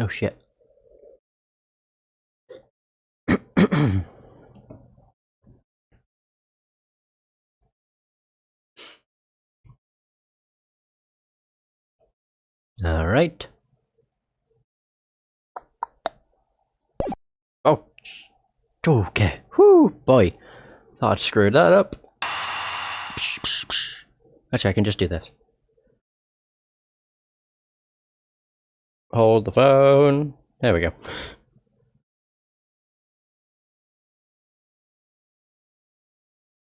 Oh shit. Alright. Oh. Okay. Whoo, boy. Thought I'd screwed that up. Actually, I can just do this. Hold the phone. There we go.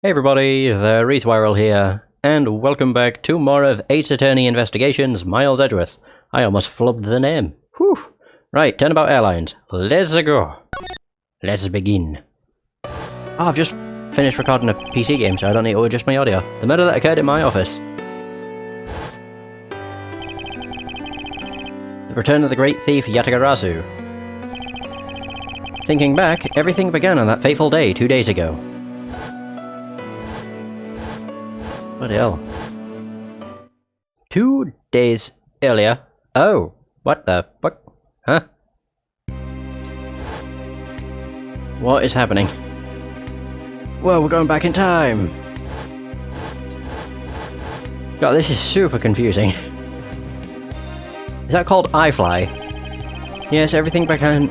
Hey everybody, the Reeswirl here, and welcome back to more of Ace Attorney Investigations, Miles Edgeworth. I almost flubbed the name. Whew. Right, Turnabout Airlines. Let's go. Let's begin. Oh, I've just finished recording a PC game, so I don't need to adjust my audio. The murder that occurred in my office. The return of the great thief Yatagarasu. Thinking back, everything began on that fateful day 2 days ago. Bloody hell. 2 days earlier. Oh, what the fuck? Huh? What is happening? Well, we're going back in time. God, this is super confusing. Is that called iFly? Yes, everything began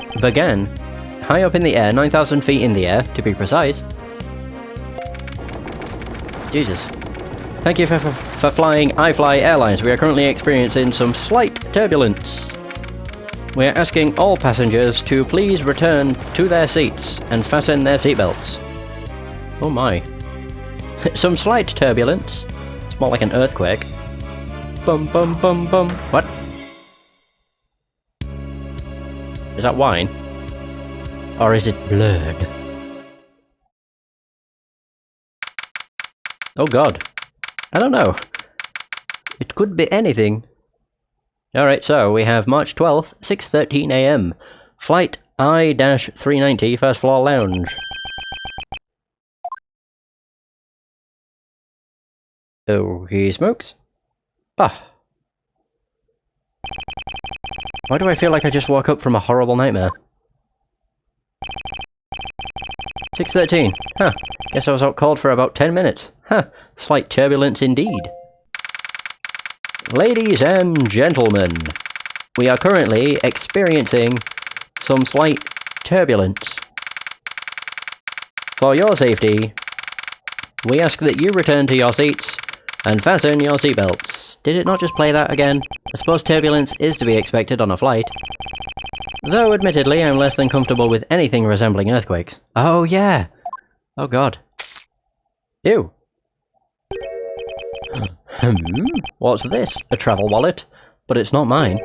high up in the air, 9,000 feet in the air, to be precise. Jesus. Thank you for flying iFly Airlines. We are currently experiencing some slight turbulence. We are asking all passengers to please return to their seats and fasten their seatbelts. Oh my. Some slight turbulence. It's more like an earthquake. Bum bum bum bum. What? Is that wine? Or is it blood? Oh god. I don't know. It could be anything. Alright, so we have March 12th, 6:13 AM. Flight I-390, first floor lounge. Okay, smokes. Ah. Why do I feel like I just woke up from a horrible nightmare? 6:13. Huh. Guess I was out cold for about 10 minutes. Huh. Slight turbulence indeed. Ladies and gentlemen, we are currently experiencing some slight turbulence. For your safety, we ask that you return to your seats and fasten your seatbelts. Did it not just play that again? I suppose turbulence is to be expected on a flight. Though, admittedly, I'm less than comfortable with anything resembling earthquakes. Oh, yeah! Oh, God. Ew. What's this? A travel wallet? But it's not mine.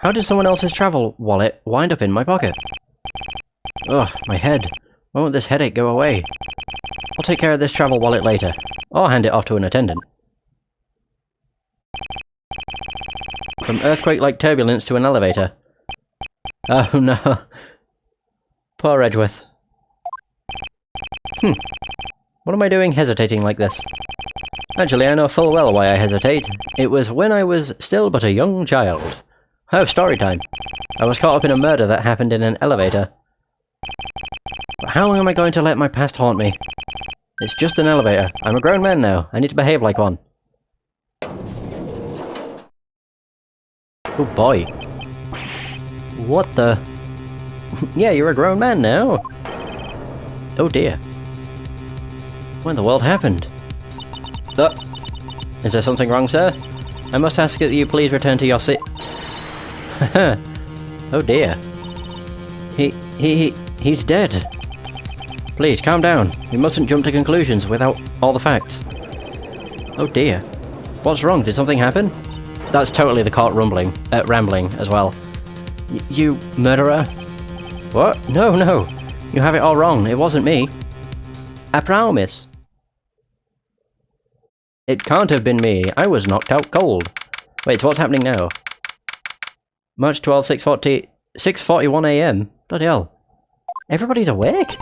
How did someone else's travel wallet wind up in my pocket? Ugh, my head. Why won't this headache go away? I'll take care of this travel wallet later. Or hand it off to an attendant. From earthquake-like turbulence to an elevator. Oh no. Poor Edgeworth. What am I doing hesitating like this? Actually, I know full well why I hesitate. It was when I was still but a young child. Oh, story time. I was caught up in a murder that happened in an elevator. But how long am I going to let my past haunt me? It's just an elevator. I'm a grown man now. I need to behave like one. Oh boy. What the? Yeah, you're a grown man now. Oh dear. What in the world happened? Is there something wrong, sir? I must ask that you please return to your seat. Oh dear. He's dead. Please, calm down. You mustn't jump to conclusions without all the facts. Oh dear. What's wrong? Did something happen? That's totally the court rambling as well. You murderer? What? No, no. You have it all wrong. It wasn't me. I promise. It can't have been me. I was knocked out cold. Wait, so what's happening now? March 12, 6:41 AM? Bloody hell. Everybody's awake?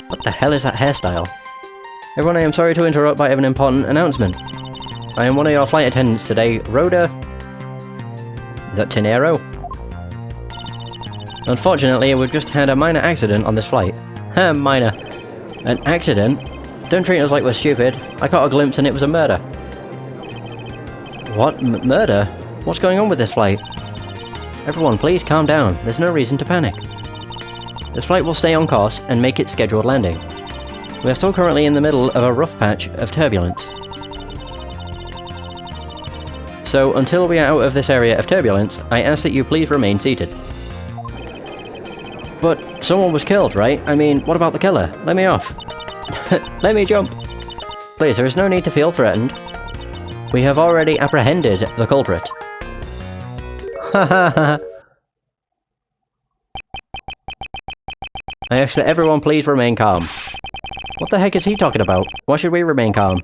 What the hell is that hairstyle? Everyone, I am sorry to interrupt, but I have an important announcement. I am one of your flight attendants today, Rhoda Is that Tenero? Unfortunately, we've just had a minor accident on this flight. Minor. An accident? Don't treat us like we're stupid. I caught a glimpse and it was a murder. What? Murder? What's going on with this flight? Everyone, please calm down. There's no reason to panic. This flight will stay on course and make its scheduled landing. We are still currently in the middle of a rough patch of turbulence. So, until we are out of this area of turbulence, I ask that you please remain seated. But someone was killed, right? I mean, what about the killer? Let me off. Let me jump. Please, there is no need to feel threatened. We have already apprehended the culprit. Ha ha ha. I ask that everyone please remain calm. What the heck is he talking about? Why should we remain calm?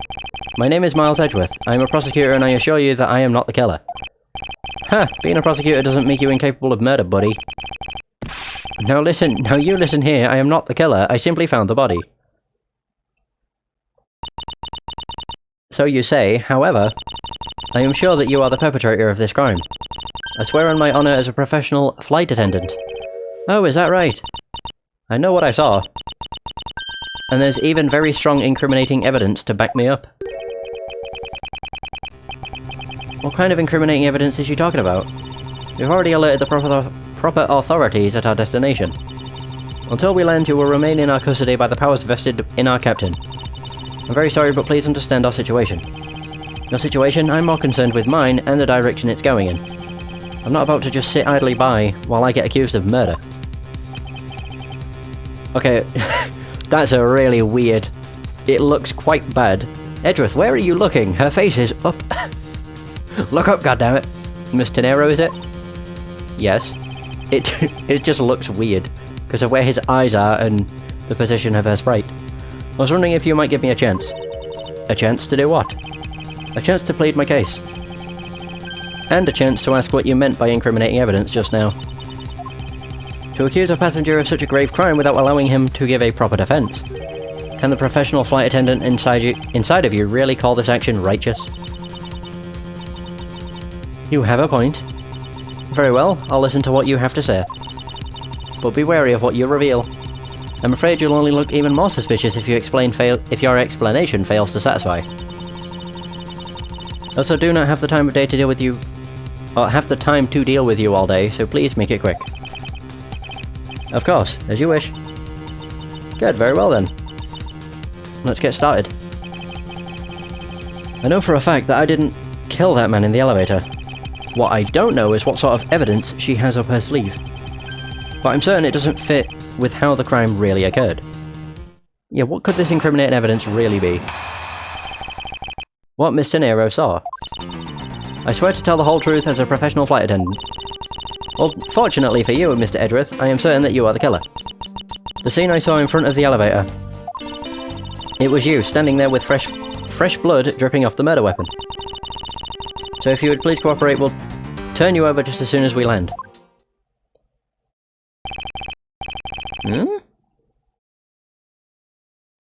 My name is Miles Edgeworth. I am a prosecutor and I assure you that I am not the killer. Ha! Being a prosecutor doesn't make you incapable of murder, buddy. Now you listen here. I am not the killer. I simply found the body. So you say, however, I am sure that you are the perpetrator of this crime. I swear on my honor as a professional flight attendant. Oh, is that right? I know what I saw. And there's even very strong incriminating evidence to back me up. What kind of incriminating evidence is she talking about? We've already alerted the proper authorities at our destination. Until we land, you will remain in our custody by the powers vested in our captain. I'm very sorry, but please understand our situation. Your situation? I'm more concerned with mine and the direction it's going in. I'm not about to just sit idly by while I get accused of murder. Okay, that's a really weird... It looks quite bad. Edgeworth, where are you looking? Her face is up. Look up, goddammit. Miss Tenero, is it? Yes. It just looks weird, because of where his eyes are and the position of her sprite. I was wondering if you might give me a chance. A chance to do what? A chance to plead my case. And a chance to ask what you meant by incriminating evidence just now. To accuse a passenger of such a grave crime without allowing him to give a proper defense. Can the professional flight attendant inside of you really call this action righteous? You have a point. Very well, I'll listen to what you have to say. But be wary of what you reveal. I'm afraid you'll only look even more suspicious if your explanation fails to satisfy. Also, do not have the time of day to deal with you, or have the time to deal with you all day, so please make it quick. Of course, as you wish. Good, very well then. Let's get started. I know for a fact that I didn't kill that man in the elevator. What I don't know is what sort of evidence she has up her sleeve. But I'm certain it doesn't fit with how the crime really occurred. Yeah, what could this incriminating evidence really be? What Mr. Nero saw. I swear to tell the whole truth as a professional flight attendant. Well, fortunately for you, Mr. Edgeworth, I am certain that you are the killer. The scene I saw in front of the elevator. It was you, standing there with fresh blood dripping off the murder weapon. So if you would please cooperate, we'll turn you over just as soon as we land.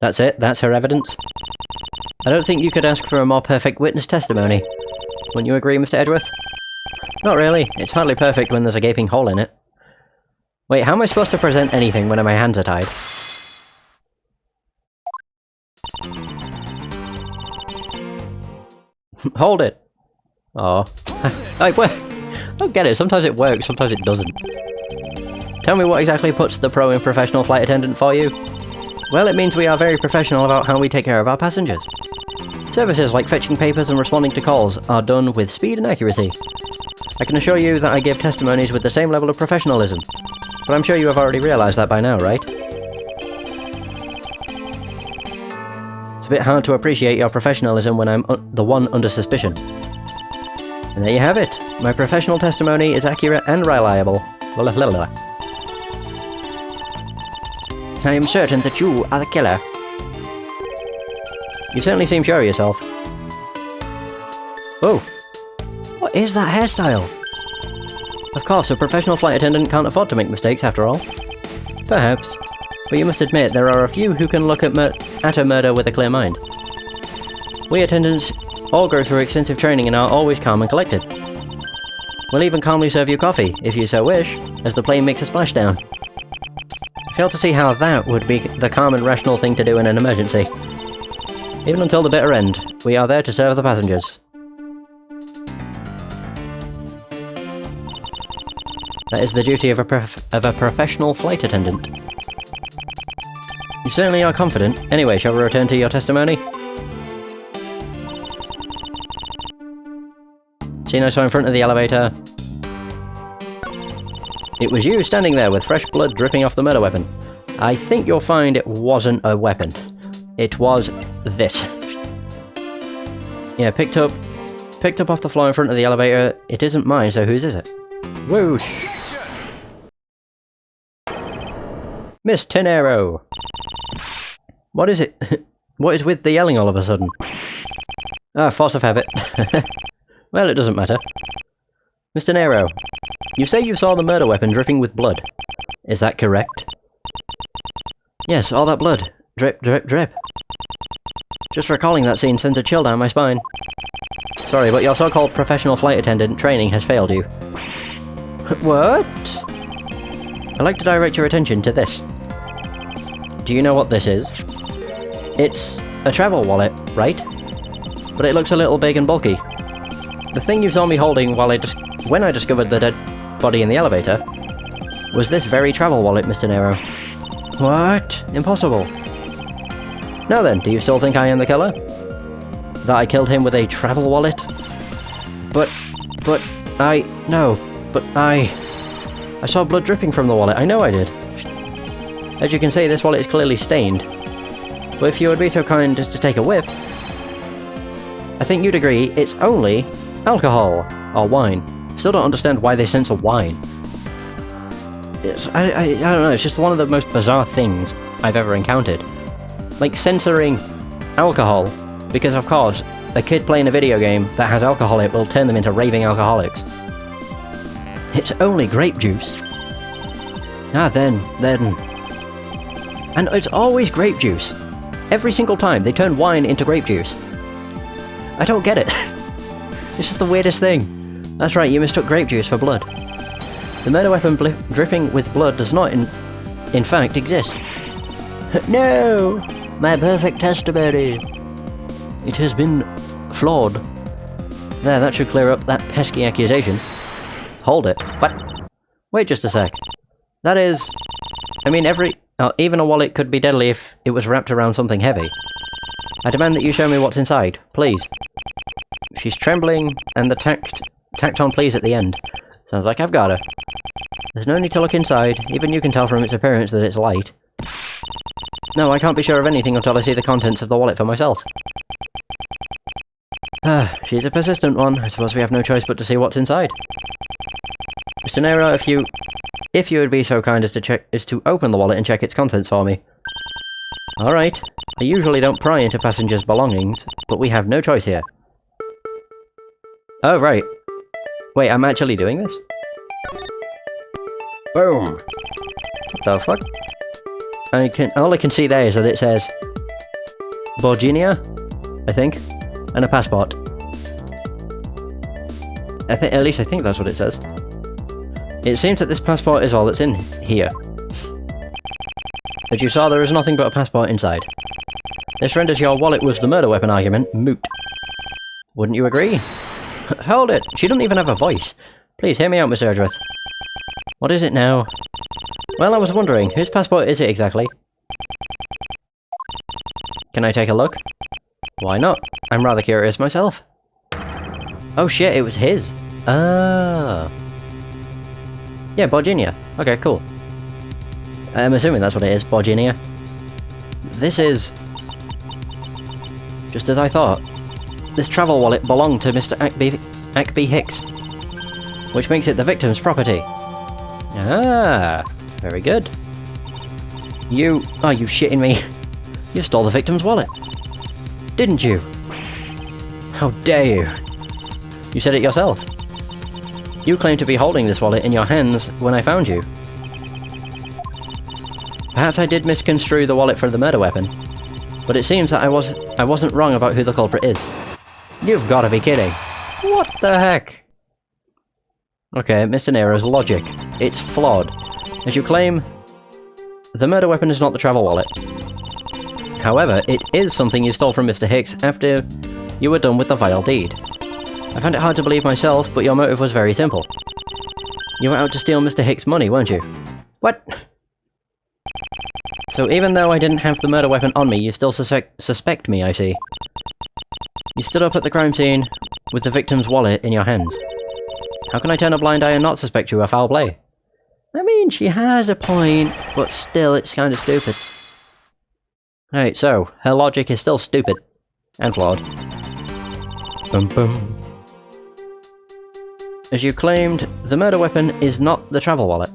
That's it? That's her evidence? I don't think you could ask for a more perfect witness testimony. Wouldn't you agree, Mr. Edgeworth? Not really. It's hardly perfect when there's a gaping hole in it. Wait, how am I supposed to present anything when my hands are tied? Hold it! Oh. I don't get it. Sometimes it works, sometimes it doesn't. Tell me what exactly puts the pro in professional flight attendant for you? Well, it means we are very professional about how we take care of our passengers. Services like fetching papers and responding to calls are done with speed and accuracy. I can assure you that I give testimonies with the same level of professionalism. But I'm sure you have already realised that by now, right? It's a bit hard to appreciate your professionalism when I'm the one under suspicion. And there you have it. My professional testimony is accurate and reliable. I am certain that you are the killer. You certainly seem sure of yourself. Oh! What is that hairstyle? Of course, a professional flight attendant can't afford to make mistakes after all. Perhaps. But you must admit there are a few who can look at a murder with a clear mind. We attendants all go through extensive training and are always calm and collected. We'll even calmly serve you coffee, if you so wish, as the plane makes a splashdown. I fail to see how that would be the calm and rational thing to do in an emergency. Even until the bitter end, we are there to serve the passengers. That is the duty of a professional flight attendant. You certainly are confident. Anyway, shall we return to your testimony? Seen I saw in front of the elevator. It was you standing there with fresh blood dripping off the murder weapon. I think you'll find it wasn't a weapon. It was this. Yeah, picked up off the floor in front of the elevator. It isn't mine, so whose is it? Whoosh! Miss Tenero! What is it? What is with the yelling all of a sudden? Ah, force of habit. Well, it doesn't matter. Mr. Nero, you say you saw the murder weapon dripping with blood. Is that correct? Yes, all that blood. Drip, drip, drip. Just recalling that scene sends a chill down my spine. Sorry, but your so-called professional flight attendant training has failed you. What? I'd like to direct your attention to this. Do you know what this is? It's a travel wallet, right? But it looks a little big and bulky. The thing you saw me holding when I discovered the dead body in the elevator was this very travel wallet, Mr. Nero. What? Impossible. Now then, do you still think I am the killer? That I killed him with a travel wallet? I saw blood dripping from the wallet, I know I did. As you can see, this wallet is clearly stained. But if you would be so kind as to take a whiff, I think you'd agree it's only alcohol, or wine. Still don't understand why they censor wine. I don't know, it's just one of the most bizarre things I've ever encountered. Like censoring alcohol, because of course, a kid playing a video game that has alcohol in it will turn them into raving alcoholics. It's only grape juice. Then. And it's always grape juice. Every single time they turn wine into grape juice. I don't get it. It's just the weirdest thing. That's right, you mistook grape juice for blood. The murder weapon dripping with blood does not, in fact, exist. No! My perfect testimony! It has been flawed. There, that should clear up that pesky accusation. Hold it. What? Wait just a sec. That is... I mean, even a wallet could be deadly if it was wrapped around something heavy. I demand that you show me what's inside, please. She's trembling, and the tacked on please at the end. Sounds like I've got her. There's no need to look inside, even you can tell from its appearance that it's light. No, I can't be sure of anything until I see the contents of the wallet for myself. She's a persistent one. I suppose we have no choice but to see what's inside. Mr. Nero, if you would be so kind as to open the wallet and check its contents for me. Alright. I usually don't pry into passengers' belongings, but we have no choice here. Oh, right. Wait, I'm actually doing this? Boom! What the fuck? All I can see there is that it says Virginia, I think, and a passport. At least I think that's what it says. It seems that this passport is all that's in here. As you saw, there is nothing but a passport inside. This renders your wallet with the murder weapon argument moot. Wouldn't you agree? Hold it! She doesn't even have a voice. Please hear me out, Mr. Edgeworth. What is it now? Well, I was wondering, whose passport is it exactly? Can I take a look? Why not? I'm rather curious myself. Oh shit, it was his. Ah. Yeah, Virginia. Okay, cool. I'm assuming that's what it is, Virginia. This is... just as I thought. This travel wallet belonged to Mr. Ackby Hicks, which makes it the victim's property. Ah, very good. Are you shitting me? You stole the victim's wallet. Didn't you? How dare you? You said it yourself. You claimed to be holding this wallet in your hands when I found you. Perhaps I did misconstrue the wallet for the murder weapon, but it seems that I wasn't wrong about who the culprit is. You've got to be kidding. What the heck? Okay, Mr. Nero's logic. It's flawed. As you claim, the murder weapon is not the travel wallet. However, it is something you stole from Mr. Hicks after you were done with the vile deed. I found it hard to believe myself, but your motive was very simple. You were out to steal Mr. Hicks' money, weren't you? What? So even though I didn't have the murder weapon on me, you still suspect me, I see. You stood up at the crime scene with the victim's wallet in your hands. How can I turn a blind eye and not suspect you of foul play? I mean, she has a point, but still, it's kind of stupid. Right, so, her logic is still stupid. And flawed. Boom boom. As you claimed, the murder weapon is not the travel wallet.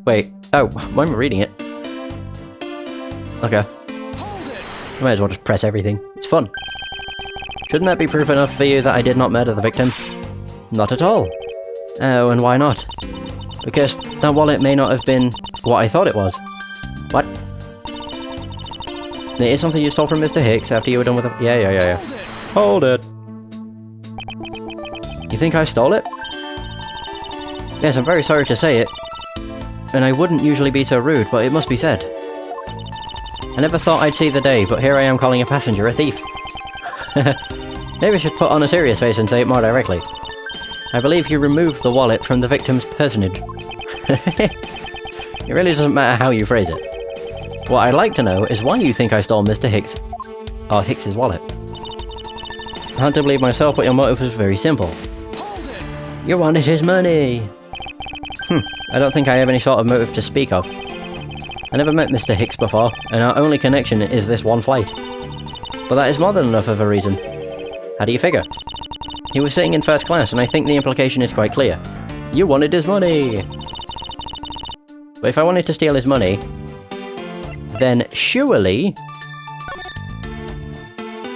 Wait, oh, why am I reading it? Okay. I might as well just press everything. It's fun. Shouldn't that be proof enough for you that I did not murder the victim? Not at all. Oh, and why not? Because that wallet may not have been what I thought it was. What? It is something you stole from Mr. Hicks after you were done with the— Yeah. Hold it. You think I stole it? Yes, I'm very sorry to say it. And I wouldn't usually be so rude, but it must be said. I never thought I'd see the day, but here I am calling a passenger a thief. Maybe I should put on a serious face and say it more directly. I believe you removed the wallet from the victim's personage. It really doesn't matter how you phrase it. What I'd like to know is why you think I stole Mr. Hicks, or Hicks's wallet. Hard to believe myself, but your motive was very simple. You wanted his money! I don't think I have any sort of motive to speak of. I never met Mr. Hicks before, and our only connection is this one flight. But that is more than enough of a reason. How do you figure? He was sitting in first class, and I think the implication is quite clear. You wanted his money! But if I wanted to steal his money, then surely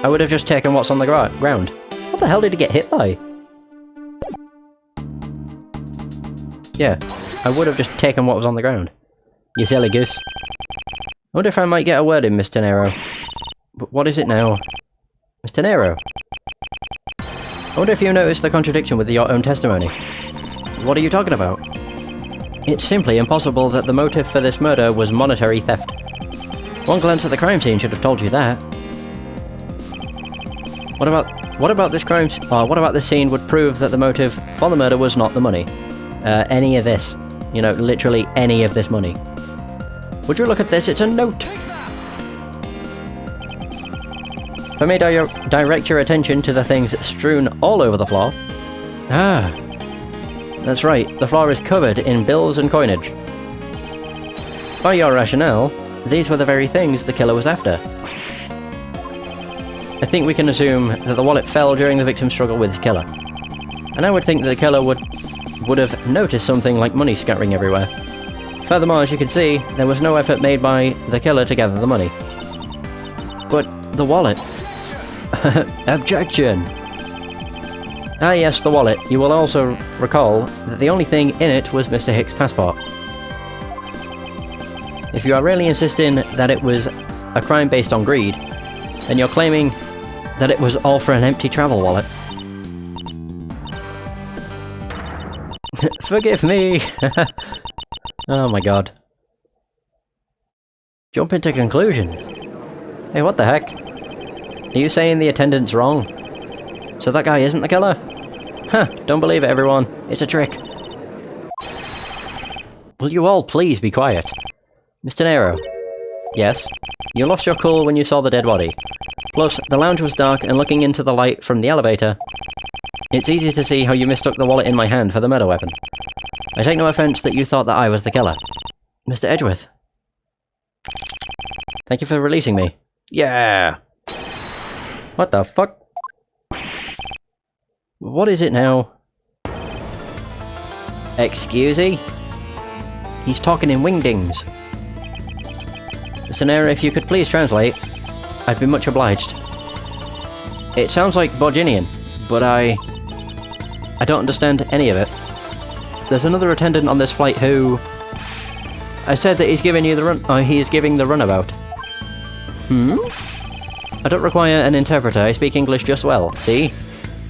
I would have just taken what's on the ground. What the hell did he get hit by? Yeah, I would have just taken what was on the ground. You silly goose. I wonder if I might get a word in, Mr. Nero. But what is it now? Mr. Nero? I wonder if you noticed the contradiction with your own testimony. What are you talking about? It's simply impossible that the motive for this murder was monetary theft. One glance at the crime scene should have told you that. What about this crime? What about this scene would prove that the motive for the murder was not the money? Any of this. You know, literally any of this money. Would you look at this? It's a note! If I may direct your attention to the things strewn all over the floor. Ah. That's right, the floor is covered in bills and coinage. By your rationale, these were the very things the killer was after. I think we can assume that the wallet fell during the victim's struggle with his killer. And I would think that the killer would have noticed something like money scattering everywhere. Furthermore, as you can see, there was no effort made by the killer to gather the money. But the wallet... Objection! Ah yes, the wallet. You will also recall that the only thing in it was Mr. Hicks' passport. If you are really insisting that it was a crime based on greed, then you're claiming that it was all for an empty travel wallet. Forgive me! Oh my god. Jump into conclusions. Hey, what the heck? Are you saying the attendant's wrong? So that guy isn't the killer? Huh, don't believe it, everyone. It's a trick. Will you all please be quiet? Mr. Nero. Yes? You lost your cool when you saw the dead body. Plus, the lounge was dark, and looking into the light from the elevator, it's easy to see how you mistook the wallet in my hand for the murder weapon. I take no offense that you thought that I was the killer. Mr. Edgeworth. Thank you for releasing me. Yeah! What the fuck? What is it now? Excusey? He's talking in wingdings. Mr. Nero, if you could please translate, I'd be much obliged. It sounds like Borginian, but I don't understand any of it. There's another attendant on this flight who... I said that he's giving you the run... Oh, he is giving the runabout. I don't require an interpreter, I speak English just well, see?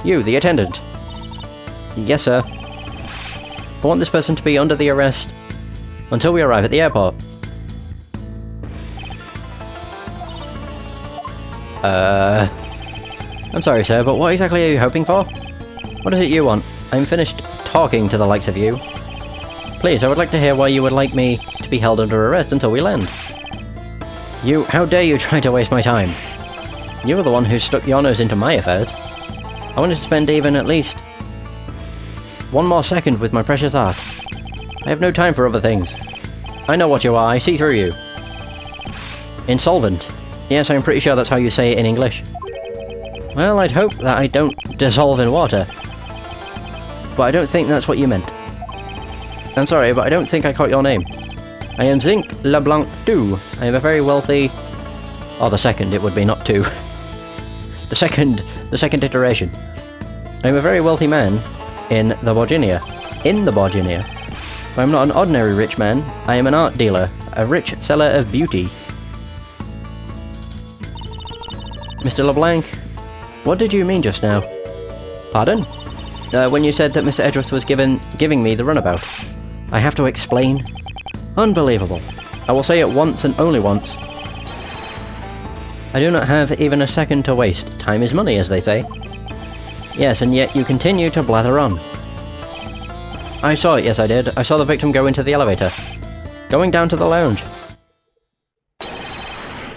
You, the attendant. Yes, sir. I want this person to be under the arrest until we arrive at the airport. I'm sorry, sir, but what exactly are you hoping for? What is it you want? I'm finished talking to the likes of you. Please, I would like to hear why you would like me to be held under arrest until we land. You, how dare you try to waste my time? You were the one who stuck your nose into my affairs. I wanted to spend even at least one more second with my precious art. I have no time for other things. I know what you are, I see through you. Insolvent. Yes, I'm pretty sure that's how you say it in English. Well, I'd hope that I don't dissolve in water. But I don't think that's what you meant. I'm sorry, but I don't think I caught your name. I am Zinc LeBlanc II. I am a very wealthy... Oh, the second it would be, not two. the second iteration. I am a very wealthy man in the Borginia. In the Borginia. But I'm not an ordinary rich man. I am an art dealer. A rich seller of beauty. Mr. LeBlanc, what did you mean just now? Pardon? When you said that Mr. Edgeworth was giving me the runabout. I have to explain? Unbelievable. I will say it once and only once. I do not have even a second to waste. Time is money, as they say. Yes, and yet you continue to blather on. I saw it, yes I did. I saw the victim go into the elevator. Going down to the lounge.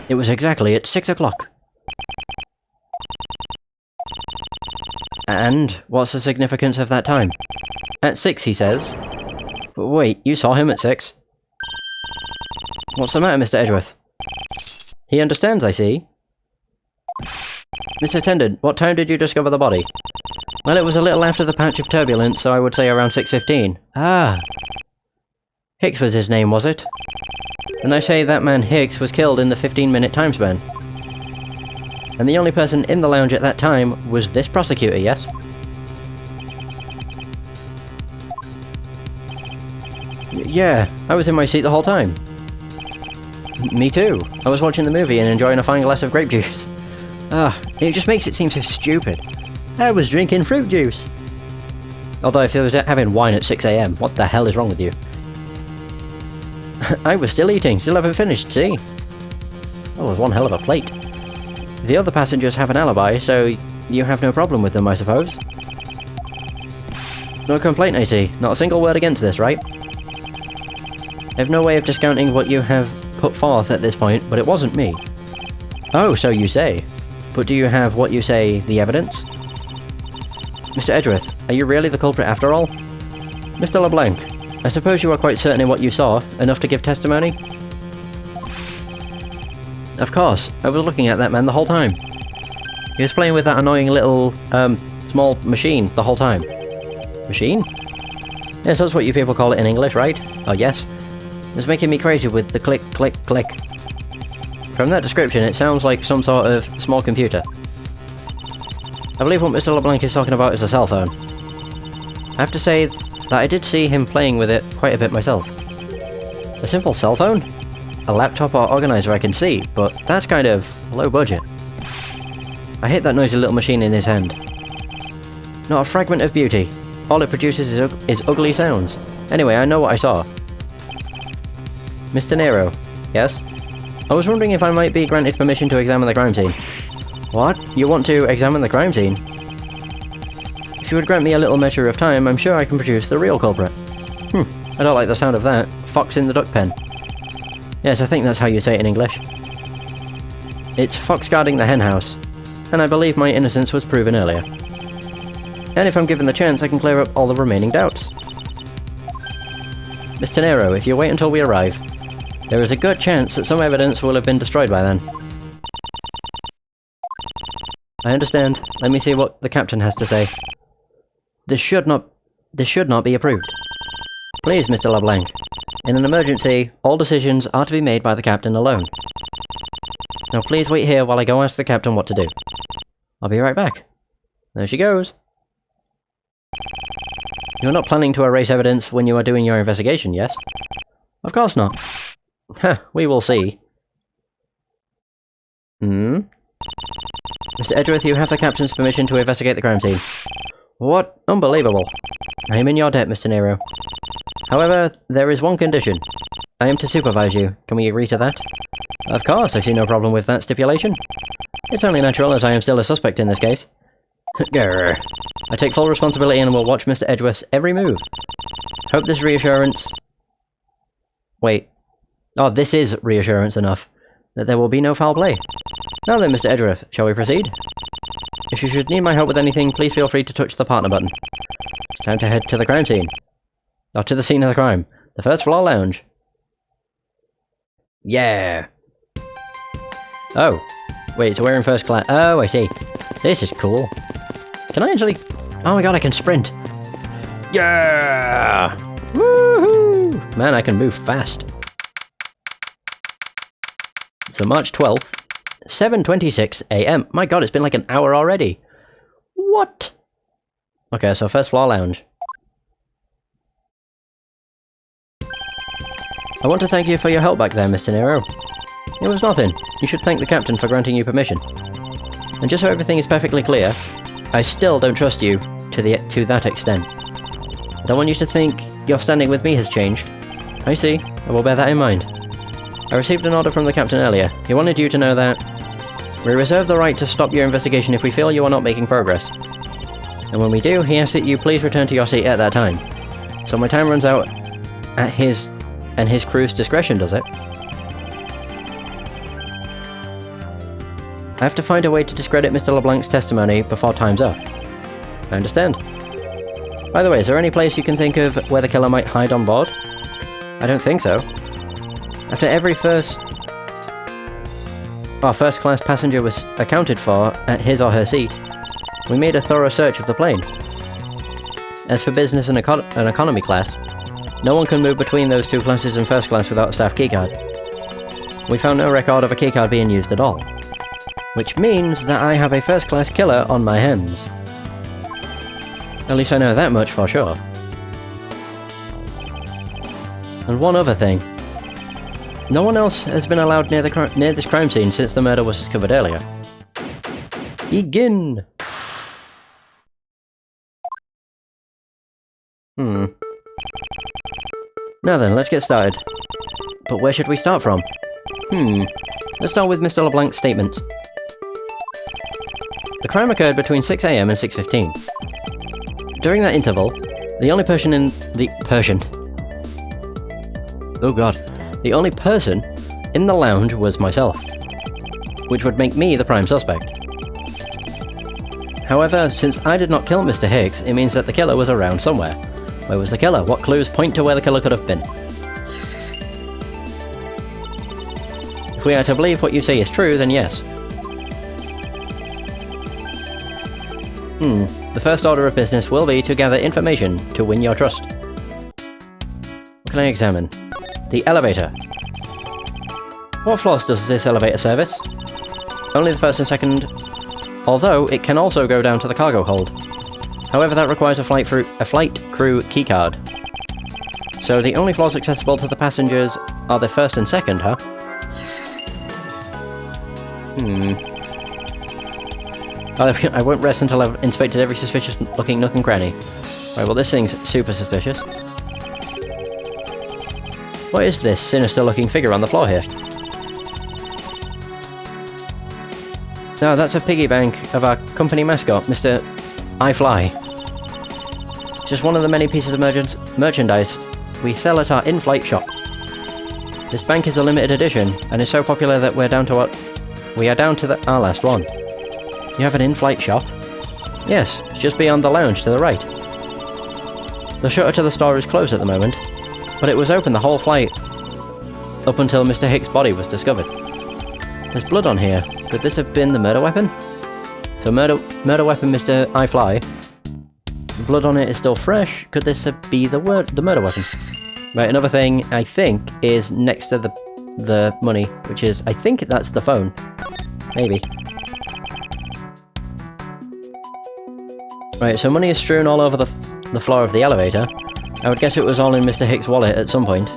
It was exactly at 6 o'clock. And what's the significance of that time? At 6, he says. But wait, you saw him at 6? What's the matter, Mr. Edgeworth? He understands, I see. Mr. Attendant, what time did you discover the body? Well, it was a little after the patch of turbulence, so I would say around 6:15. Ah. Hicks was his name, was it? And I say that man Hicks was killed in the 15-minute time span. And the only person in the lounge at that time was this prosecutor, yes? Yeah, I was in my seat the whole time. Me too. I was watching the movie and enjoying a fine glass of grape juice. It just makes it seem so stupid. I was drinking fruit juice. Although if I was having wine at 6 AM, what the hell is wrong with you? I was still eating, still haven't finished, see? That was one hell of a plate. The other passengers have an alibi, so you have no problem with them, I suppose? No complaint, I see. Not a single word against this, right? I have no way of discounting what you have put forth at this point, but it wasn't me. Oh, so you say. But do you have what you say, the evidence? Mr. Edgeworth, are you really the culprit after all? Mr. LeBlanc, I suppose you are quite certain in what you saw, enough to give testimony? Of course, I was looking at that man the whole time. He was playing with that annoying little, small machine the whole time. Machine? Yes, that's what you people call it in English, right? Oh yes. It was making me crazy with the click, click, click. From that description, it sounds like some sort of small computer. I believe what Mr. LeBlanc is talking about is a cell phone. I have to say that I did see him playing with it quite a bit myself. A simple cell phone? A laptop or organizer I can see, but that's kind of low budget. I hate that noisy little machine in his hand. Not a fragment of beauty. All it produces is ugly sounds. Anyway, I know what I saw. Mr. Nero. Yes? I was wondering if I might be granted permission to examine the crime scene. What? You want to examine the crime scene? If you would grant me a little measure of time, I'm sure I can produce the real culprit. I don't like the sound of that. Fox in the duck pen. Yes, I think that's how you say it in English. It's fox guarding the hen house. And I believe my innocence was proven earlier. And if I'm given the chance, I can clear up all the remaining doubts. Mr. Nero, if you wait until we arrive, there is a good chance that some evidence will have been destroyed by then. I understand. Let me see what the captain has to say. This should not be approved. Please, Mr. LeBlanc. In an emergency, all decisions are to be made by the captain alone. Now please wait here while I go ask the captain what to do. I'll be right back. There she goes. You're not planning to erase evidence when you are doing your investigation, yes? Of course not. Huh, we will see. Mr. Edgeworth, you have the captain's permission to investigate the crime scene. What? Unbelievable. I am in your debt, Mr. Nero. However, there is one condition. I am to supervise you. Can we agree to that? Of course, I see no problem with that stipulation. It's only natural, as I am still a suspect in this case. Grr. I take full responsibility and will watch Mr. Edgeworth's every move. Hope this reassurance... Wait. Oh, this is reassurance enough. That there will be no foul play. Now then, Mr. Edgeworth, shall we proceed? If you should need my help with anything, please feel free to touch the partner button. It's time to head to the crime scene. Or to the scene of the crime. The first floor lounge. Yeah! Oh. Wait, so we're in first class. Oh, I see. This is cool. Can I actually... Oh my god, I can sprint! Yeah! Woohoo! Man, I can move fast. So March 12th, 7:26 AM. My god, it's been like an hour already. What? Okay, so first floor lounge. I want to thank you for your help back there, Mr. Nero. It was nothing. You should thank the captain for granting you permission. And just so everything is perfectly clear, I still don't trust you to that extent. I don't want you to think your standing with me has changed. I see. I will bear that in mind. I received an order from the captain earlier. He wanted you to know that we reserve the right to stop your investigation if we feel you are not making progress. And when we do, he asks that you please return to your seat at that time. So my time runs out at his and his crew's discretion, does it? I have to find a way to discredit Mr. LeBlanc's testimony before time's up. I understand. By the way, is there any place you can think of where the killer might hide on board? I don't think so. After every first class passenger was accounted for at his or her seat, we made a thorough search of the plane. As for business and economy class, no one can move between those two classes in first class without a staff keycard. We found no record of a keycard being used at all. Which means that I have a first class killer on my hands. At least I know that much for sure. And one other thing. No one else has been allowed near this crime scene since the murder was discovered earlier. Begin! Now then, let's get started. But where should we start from? Let's start with Mr. LeBlanc's statements. The crime occurred between 6 AM and 6:15. During that interval, the only person in the... Oh god. The only person in the lounge was myself, which would make me the prime suspect. However, since I did not kill Mr. Higgs, it means that the killer was around somewhere. Where was the killer? What clues point to where the killer could have been? If we are to believe what you say is true, then yes. The first order of business will be to gather information to win your trust. What can I examine? The elevator. What floors does this elevator service? Only the first and second, although it can also go down to the cargo hold. However, that requires a flight crew keycard. So the only floors accessible to the passengers are the first and second, huh? I won't rest until I've inspected every suspicious-looking nook and cranny. Right, well this thing's super suspicious. What is this sinister-looking figure on the floor here? No, that's a piggy bank of our company mascot, Mr. I Fly. It's just one of the many pieces of merchandise we sell at our in-flight shop. This bank is a limited edition, and is so popular that we are down to our last one. You have an in-flight shop? Yes, it's just beyond the lounge to the right. The shutter to the store is closed at the moment, but it was open the whole flight, up until Mr. Hicks' body was discovered. There's blood on here. Could this have been the murder weapon? So murder weapon Mr. I Fly. The blood on it is still fresh. Could this be the murder weapon? Right, another thing I think is next to the money, which is, I think that's the phone. Maybe. Right, so money is strewn all over the floor of the elevator. I would guess it was all in Mr. Hicks' wallet at some point.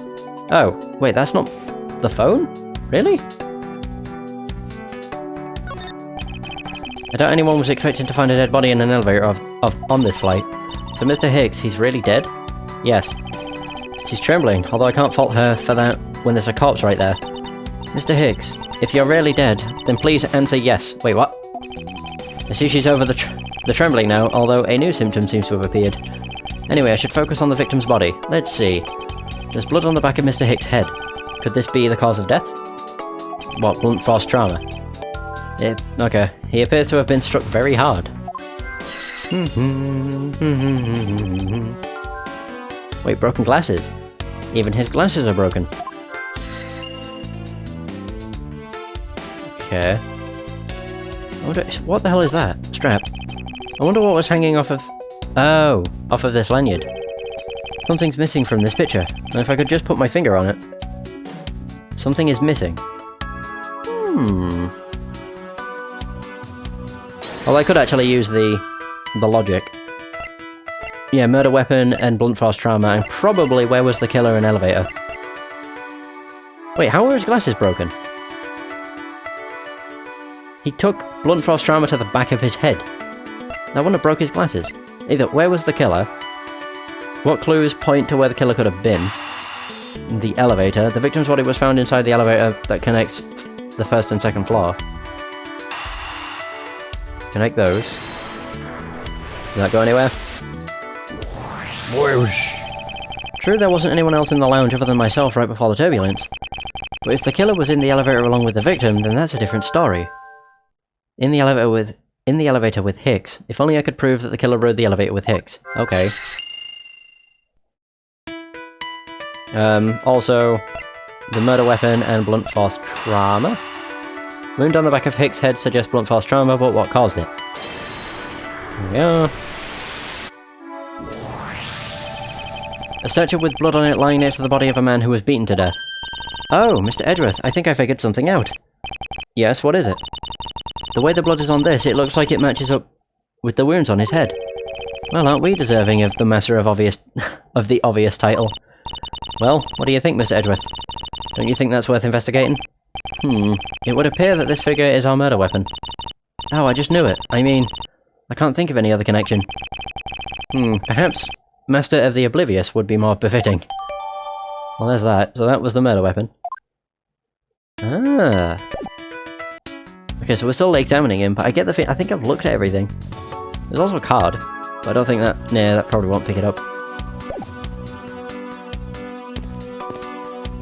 Oh, wait, that's not the phone? Really? I doubt anyone was expecting to find a dead body in an elevator on this flight. So Mr. Hicks, he's really dead? Yes. She's trembling, although I can't fault her for that when there's a corpse right there. Mr. Higgs, if you're really dead, then please answer yes. Wait, what? I see she's over the trembling now, although a new symptom seems to have appeared. Anyway, I should focus on the victim's body. Let's see. There's blood on the back of Mr. Hicks' head. Could this be the cause of death? What, blunt force trauma? Yeah, okay. He appears to have been struck very hard. Wait, broken glasses? Even his glasses are broken. Okay. I wonder, what the hell is that? Strap. I wonder what was hanging off of... Oh, off of this lanyard. Something's missing from this picture, and if I could just put my finger on it. Something is missing. Well, I could actually use the logic. Yeah, murder weapon and blunt force trauma, and probably where was the killer in elevator. Wait, how were his glasses broken? He took blunt force trauma to the back of his head. That wouldn't have broke his glasses. Either, where was the killer? What clues point to where the killer could have been? The elevator. The victim's body was found inside the elevator that connects the first and second floor. Connect those. Does that go anywhere? Whoosh. True, there wasn't anyone else in the lounge other than myself right before the turbulence. But if the killer was in the elevator along with the victim, then that's a different story. In the elevator with Hicks. If only I could prove that the killer rode the elevator with Hicks. Okay. Also, the murder weapon and blunt force trauma. Wound on the back of Hicks' head suggests blunt force trauma, but what caused it? Here we are. A statue with blood on it lying next to the body of a man who was beaten to death. Oh, Mr. Edgeworth, I think I figured something out. Yes, what is it? The way the blood is on this, it looks like it matches up with the wounds on his head. Well, aren't we deserving of the Master of the obvious title? Well, what do you think, Mr. Edgeworth? Don't you think that's worth investigating? It would appear that this figure is our murder weapon. Oh, I just knew it. I mean, I can't think of any other connection. Perhaps Master of the Oblivious would be more befitting. Well, there's that. So that was the murder weapon. Ah. Okay, so we're still examining him, but I get the I think I've looked at everything. There's also a card, but I don't think that... Nah, that probably won't pick it up.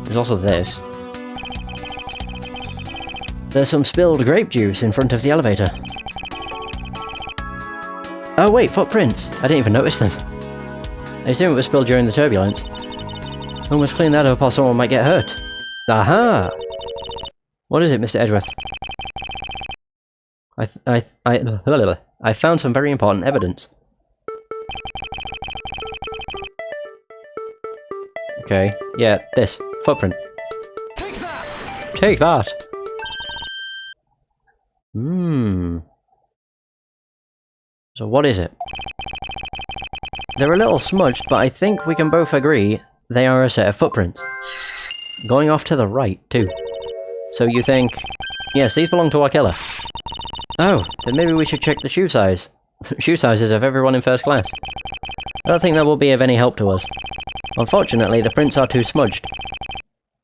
There's also this. There's some spilled grape juice in front of the elevator. Oh wait, footprints! I didn't even notice them. I assume it was spilled during the turbulence. I must clean that up or someone might get hurt. Aha! What is it, Mr. Edgeworth? I found some very important evidence. Okay, yeah, this. Footprint. Take that! Take that! So what is it? They're a little smudged, but I think we can both agree they are a set of footprints. Going off to the right, too. So you think... Yes, these belong to our killer. Oh, then maybe we should check the shoe size. Shoe sizes of everyone in first class. I don't think that will be of any help to us. Unfortunately, the prints are too smudged,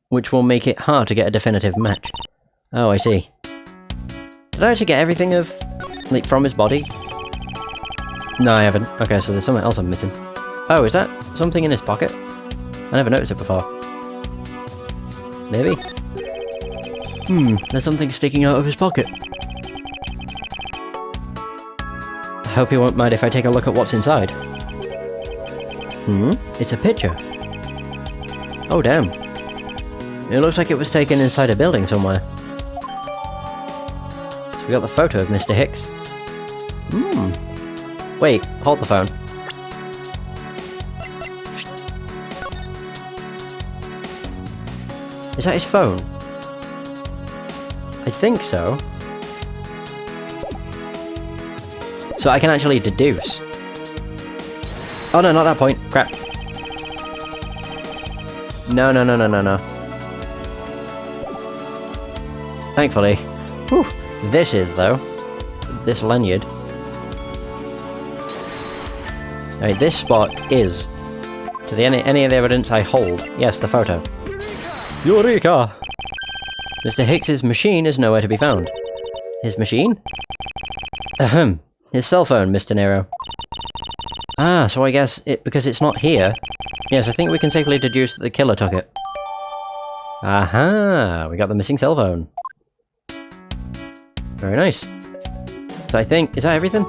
which will make it hard to get a definitive match. Oh, I see. Did I actually get everything like, from his body? No, I haven't. Okay, so there's something else I'm missing. Oh, is that something in his pocket? I never noticed it before. Maybe? There's something sticking out of his pocket. I hope you won't mind if I take a look at what's inside. It's a picture. Oh, damn. It looks like it was taken inside a building somewhere. So we got the photo of Mr. Hicks. Wait, hold the phone. Is that his phone? I think so. So I can actually deduce. Oh no, not that point. Crap. No. Thankfully. Whew. This is, though. This lanyard. Alright, this spot is To any of the evidence I hold. Yes, the photo. Eureka! Mr. Hicks's machine is nowhere to be found. His machine? Ahem. His cell phone, Mr. Nero. Ah, so I guess because it's not here. Yes, I think we can safely deduce that the killer took it. Aha! We got the missing cell phone. Very nice. So I think... is that everything?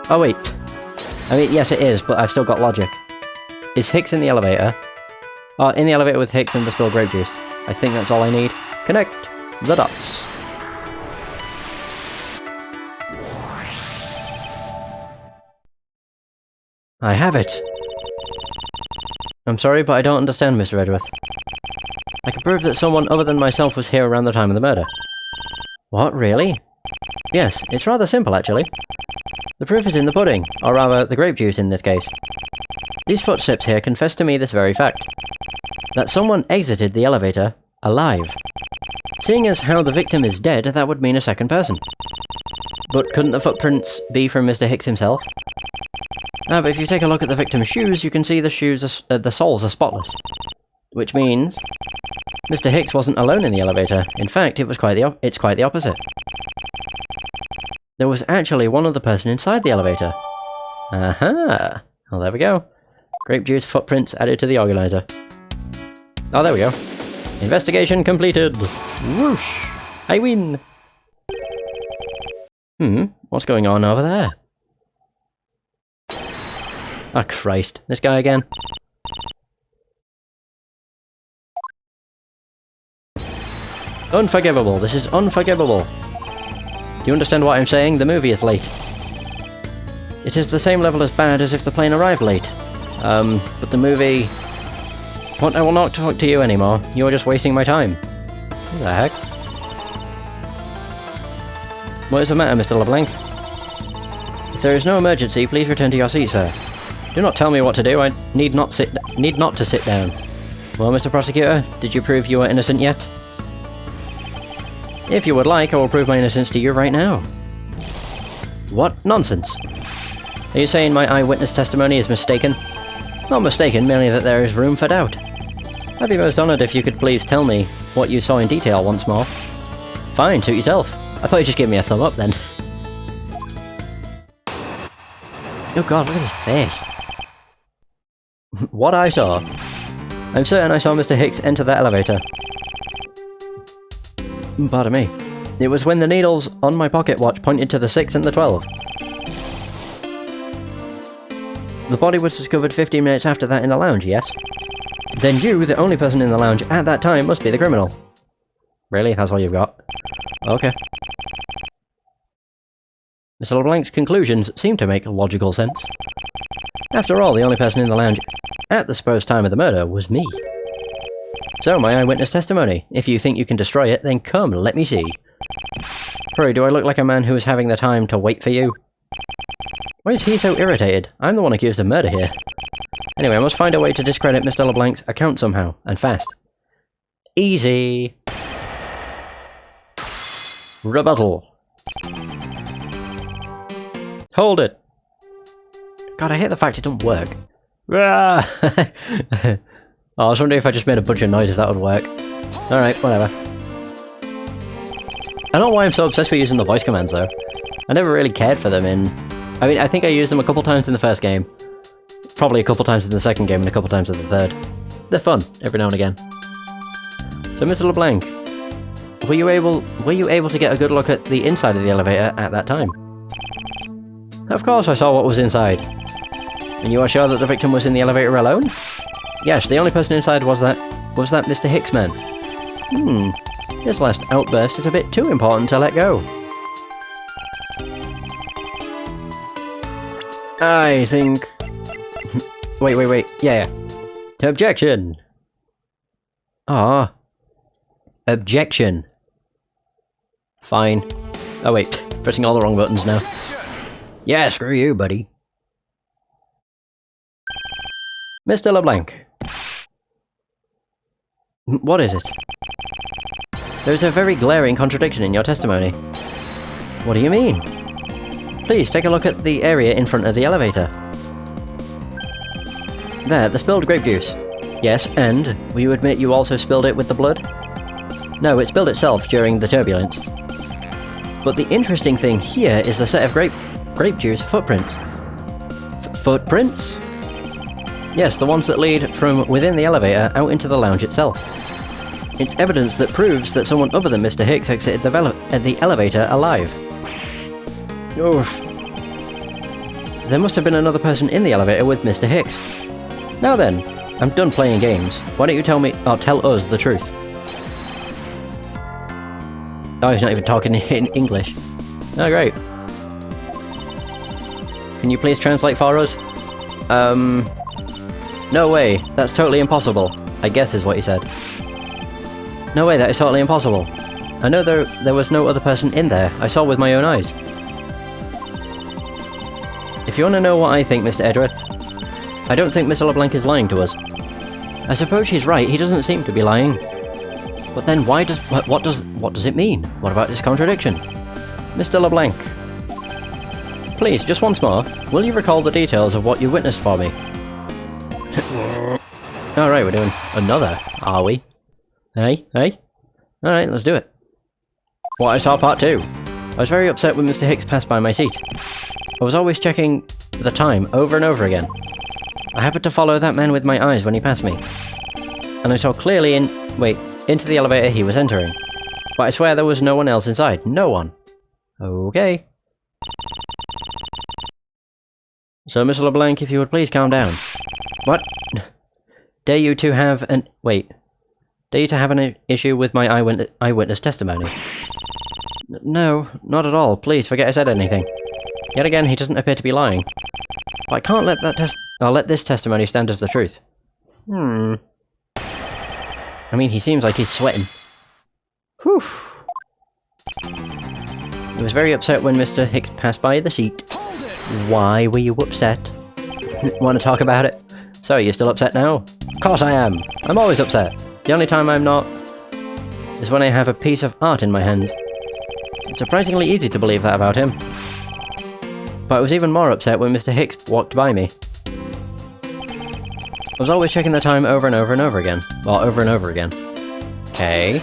Oh wait. I mean, yes it is, but I've still got logic. Is Hicks in the elevator? Oh, in the elevator with Hicks and the spilled grape juice. I think that's all I need. Connect the dots. I have it. I'm sorry, but I don't understand, Mr. Edgeworth. I can prove that someone other than myself was here around the time of the murder. What, really? Yes, it's rather simple, actually. The proof is in the pudding, or rather, the grape juice in this case. These footsteps here confess to me this very fact. That someone exited the elevator alive. Seeing as how the victim is dead, that would mean a second person. But couldn't the footprints be from Mr. Hicks himself? Ah, but if you take a look at the victim's shoes, you can see the soles are spotless. Which means... Mr. Hicks wasn't alone in the elevator. In fact, it's quite the opposite. There was actually one other person inside the elevator. Aha! Well, there we go. Grape juice footprints added to the organizer. Oh, there we go. Investigation completed! Whoosh! I win! What's going on over there? Oh, Christ. This guy again. Unforgivable. This is unforgivable. Do you understand what I'm saying? The movie is late. It is the same level as bad as if the plane arrived late. But the movie... What? I will not talk to you anymore. You are just wasting my time. What the heck? What is the matter, Mr. LeBlanc? If there is no emergency, please return to your seat, sir. Do not tell me what to do. I need not to sit down. Well, Mr. Prosecutor, did you prove you are innocent yet? If you would like, I will prove my innocence to you right now. What nonsense! Are you saying my eyewitness testimony is mistaken? Not mistaken, merely that there is room for doubt. I'd be most honoured if you could please tell me what you saw in detail once more. Fine, suit yourself. I thought you'd just give me a thumb up then. Oh god, look at his face. What I saw. I'm certain I saw Mr. Hicks enter that elevator. Pardon me. It was when the needles on my pocket watch pointed to the 6 and the 12. The body was discovered 15 minutes after that in the lounge, yes? Then you, the only person in the lounge at that time, must be the criminal. Really? That's all you've got? Okay. Mr. LeBlanc's conclusions seem to make logical sense. After all, the only person in the lounge at the supposed time of the murder was me. So, my eyewitness testimony. If you think you can destroy it, then come, let me see. Hurry, do I look like a man who is having the time to wait for you? Why is he so irritated? I'm the one accused of murder here. Anyway, I must find a way to discredit Mr. LeBlanc's account somehow, and fast. Easy! Rebuttal. Hold it! God, I hate the fact it doesn't work. Oh, I was wondering if I just made a bunch of noise if that would work. Alright, whatever. I don't know why I'm so obsessed with using the voice commands though. I never really cared for them in... I mean, I think I used them a couple times in the first game. Probably a couple times in the second game and a couple times in the third. They're fun, every now and again. So, Mr. LeBlanc, were you able to get a good look at the inside of the elevator at that time? Of course I saw what was inside. And you are sure that the victim was in the elevator alone? Yes, the only person inside was that Mr. Hicks man. This last outburst is a bit too important to let go. I think... wait. Yeah. Objection! Ah. Objection. Fine. Oh wait, pressing all the wrong buttons now. Yeah, screw you, buddy. Mr. LeBlanc. What is it? There's a very glaring contradiction in your testimony. What do you mean? Please take a look at the area in front of the elevator. There, the spilled grape juice. Yes, and will you admit you also spilled it with the blood? No, it spilled itself during the turbulence. But the interesting thing here is the set of grape juice footprints. Footprints? Yes, the ones that lead from within the elevator out into the lounge itself. It's evidence that proves that someone other than Mr. Hicks exited the elevator alive. Oof. There must have been another person in the elevator with Mr. Hicks. Now then, I'm done playing games. Why don't you tell me, or tell us the truth? Oh, he's not even talking in English. Oh, great. Can you please translate for us? No way, that's totally impossible, I guess is what he said. No way, that is totally impossible. I know there was no other person in there, I saw with my own eyes. If you want to know what I think, Mr. Edgeworth, I don't think Mr. LeBlanc is lying to us. I suppose she's right, he doesn't seem to be lying. But then what does it mean? What about this contradiction? Mr. LeBlanc. Please, just once more, will you recall the details of what you witnessed for me? Alright, we're doing another, are we? Hey? Alright, let's do it. What I saw part 2. I was very upset when Mr. Hicks passed by my seat. I was always checking the time over and over again. I happened to follow that man with my eyes when he passed me. And I saw clearly into the elevator he was entering. But I swear there was no one else inside. No one. Okay. So, Mr. LeBlanc, if you would please calm down. What? Dare you to have an issue with my eyewitness testimony? No, not at all. Please, forget I said anything. Yet again, he doesn't appear to be lying. But I can't let this testimony stand as the truth. I mean, he seems like he's sweating. Whew. He was very upset when Mr. Hicks passed by the seat. Why were you upset? Want to talk about it? So, you're still upset now? Of course I am! I'm always upset. The only time I'm not is when I have a piece of art in my hands. It's surprisingly easy to believe that about him. But I was even more upset when Mr. Hicks walked by me. I was always checking the time over and over and over again. Well, over and over again. Okay.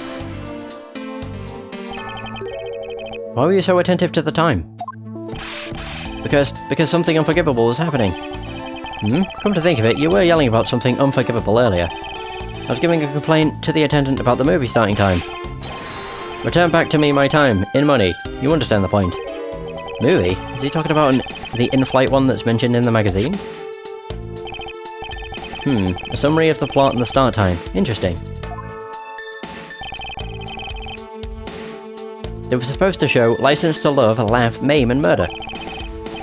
Why were you so attentive to the time? Because something unforgivable was happening. Come to think of it, you were yelling about something unforgivable earlier. I was giving a complaint to the attendant about the movie starting time. Return back to me my time, in money. You understand the point. Movie? Is he talking about the in-flight one that's mentioned in the magazine? A summary of the plot and the start time. Interesting. It was supposed to show License to Love, Laugh, Maim and Murder.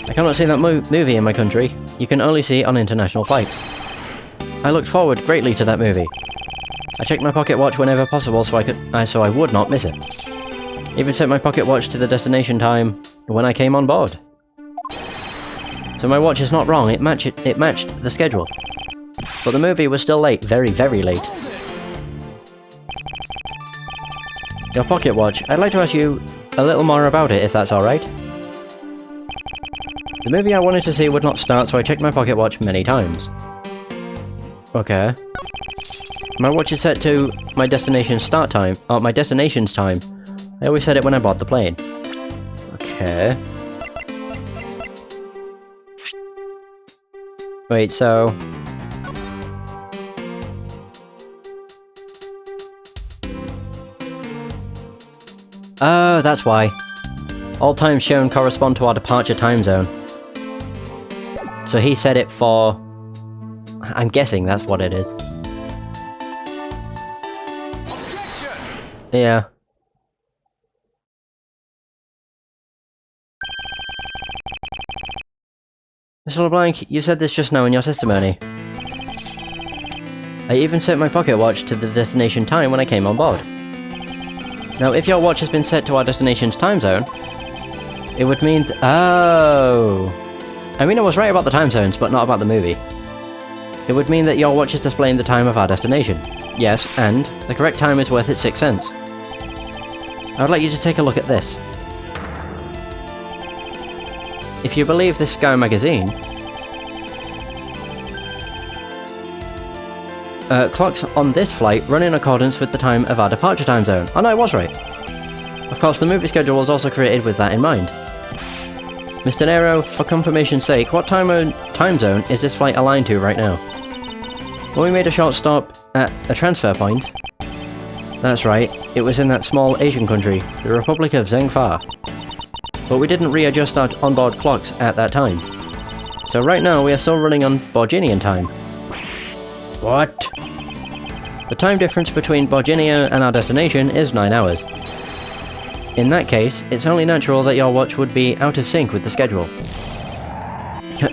I cannot see that movie in my country. You can only see it on international flights. I looked forward greatly to that movie. I checked my pocket watch whenever possible so I would not miss it. Even set my pocket watch to the destination time when I came on board. So my watch is not wrong, it matched the schedule. But the movie was still late, very, very late. Your pocket watch, I'd like to ask you a little more about it, if that's alright. The movie I wanted to see would not start, so I checked my pocket watch many times. Okay. My watch is set to my destination's start time, or my destination's time. I always set it when I board the plane. Okay. Wait, so... Oh, that's why. All times shown correspond to our departure time zone. So he set it for... I'm guessing that's what it is. Yeah. Mr. LeBlanc, you said this just now in your testimony. I even set my pocket watch to the destination time when I came on board. Now, if your watch has been set to our destination's time zone, it would mean oh! I mean, I was right about the time zones, but not about the movie. It would mean that your watch is displaying the time of our destination. Yes, and the correct time is worth its 6 cents. I would like you to take a look at this. If you believe this Sky magazine, Clocks on this flight run in accordance with the time of our departure time zone. Oh no, I was right. Of course, the movie schedule was also created with that in mind. Mr. Nero, for confirmation's sake, what time zone is this flight aligned to right now? Well, we made a short stop at a transfer point. That's right, it was in that small Asian country, the Republic of Zhengfa. But we didn't readjust our onboard clocks at that time. So right now we are still running on Borginian time. What? The time difference between Borginia and our destination is 9 hours. In that case, it's only natural that your watch would be out of sync with the schedule.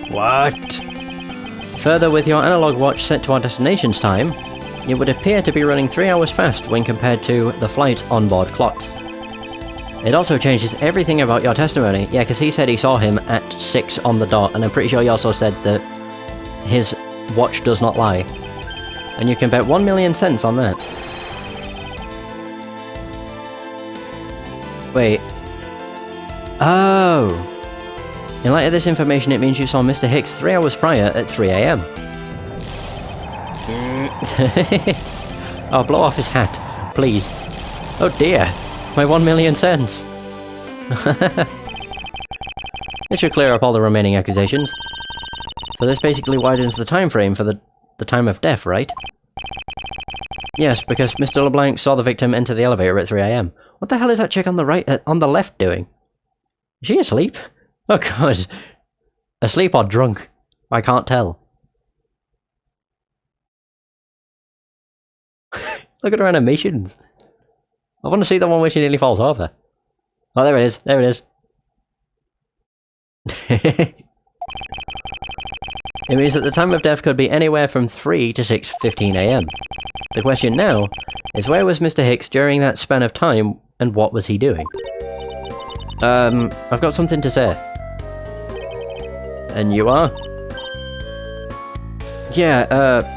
What? Further, with your analog watch set to our destination's time, it would appear to be running 3 hours fast when compared to the flight's onboard clocks. It also changes everything about your testimony. Yeah, because he said he saw him at 6 on the dot, and I'm pretty sure he also said that his watch does not lie. And you can bet 1,000,000 cents on that. Wait. Oh! In light of this information, it means you saw Mr. Hicks 3 hours prior at 3 AM. Oh, blow off his hat, please. Oh dear, my 1,000,000 cents. It should clear up all the remaining accusations. So this basically widens the time frame for the time of death, right? Yes, because Mr. LeBlanc saw the victim enter the elevator at 3 AM. What the hell is that chick on the left doing? Is she asleep? Oh god. Asleep or drunk? I can't tell. Look at her animations. I want to see the one where she nearly falls over. Oh, there it is. There it is. It means that the time of death could be anywhere from 3 to 6:15 AM. The question now is, where was Mr. Hicks during that span of time, and what was he doing? I've got something to say. And you are? Yeah,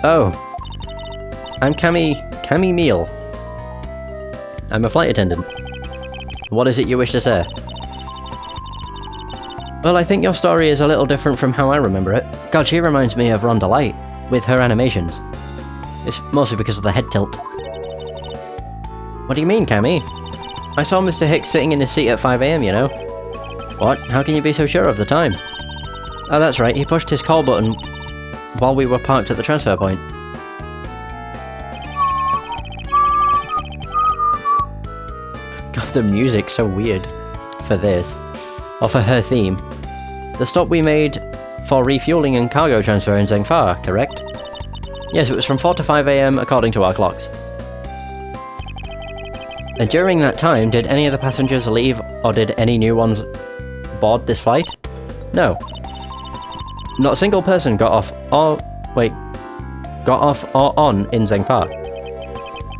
oh. I'm Cammy Meal. I'm a flight attendant. What is it you wish to say? Well, I think your story is a little different from how I remember it. God, she reminds me of Rhonda Light, with her animations. It's mostly because of the head tilt. What do you mean, Cammy? I saw Mr. Hicks sitting in his seat at 5 AM, you know. What? How can you be so sure of the time? Oh, that's right, he pushed his call button while we were parked at the transfer point. God, the music's so weird for this. Or for her theme. The stop we made for refueling and cargo transfer in Zhengfa, correct? Yes, it was from 4 to 5 AM according to our clocks. And during that time, did any of the passengers leave, or did any new ones board this flight? No. Not a single person got off or on in Zhengfa.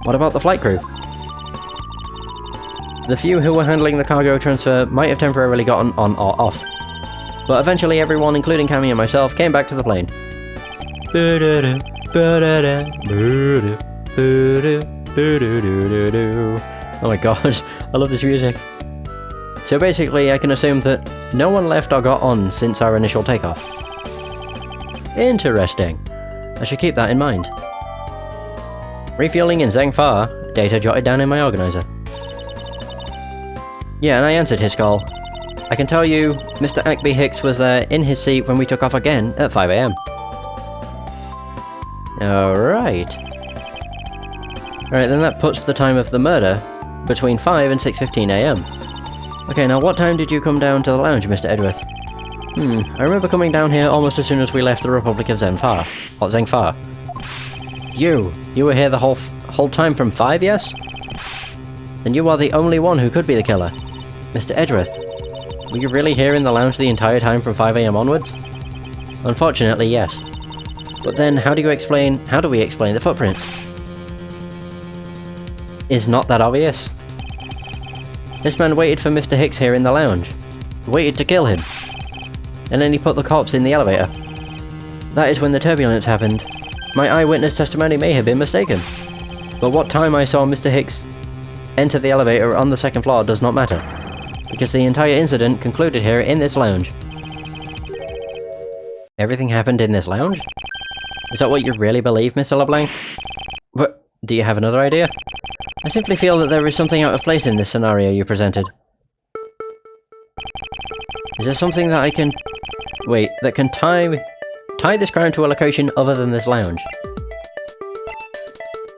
What about the flight crew? The few who were handling the cargo transfer might have temporarily gotten on or off. But eventually everyone, including Cammy and myself, came back to the plane. Oh my god, I love this music. So basically I can assume that no one left or got on since our initial takeoff. Interesting. I should keep that in mind. Refueling in Zhengfa, data jotted down in my organizer. Yeah, and I answered his call. I can tell you, Mr. Ackby Hicks was there in his seat when we took off again at 5 AM. Alright. Alright, then that puts the time of the murder between 5 and 6:15 AM. Okay, now what time did you come down to the lounge, Mr. Edgeworth? I remember coming down here almost as soon as we left the Republic of Zhengfa. Or Zhengfa. You were here the whole time from 5, yes? Then you are the only one who could be the killer. Mr. Edgeworth, were you really here in the lounge the entire time from 5 AM onwards? Unfortunately, yes. But then, how do we explain the footprints? Is not that obvious? This man waited for Mr. Hicks here in the lounge. Waited to kill him. And then he put the corpse in the elevator. That is when the turbulence happened. My eyewitness testimony may have been mistaken. But what time I saw Mr. Hicks enter the elevator on the second floor does not matter, because the entire incident concluded here in this lounge. Everything happened in this lounge? Is that what you really believe, Mr. LeBlanc? Do you have another idea? I simply feel that there is something out of place in this scenario you presented. Is there something that I can... Wait, that can tie this crown to a location other than this lounge?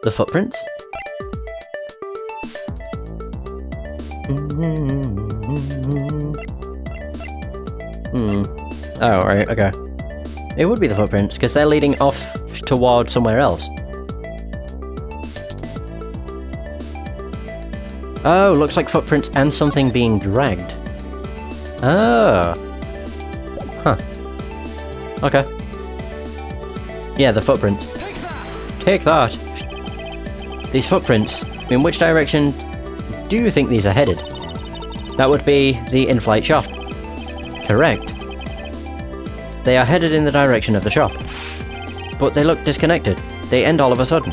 The footprints? Oh, right, okay. It would be the footprints, because they're leading off toward somewhere else. Oh, looks like footprints and something being dragged. Oh. Huh. Okay. Yeah, the footprints. Take that! These footprints, in which direction do you think these are headed? That would be the in-flight shop. Correct. They are headed in the direction of the shop. But they look disconnected. They end all of a sudden.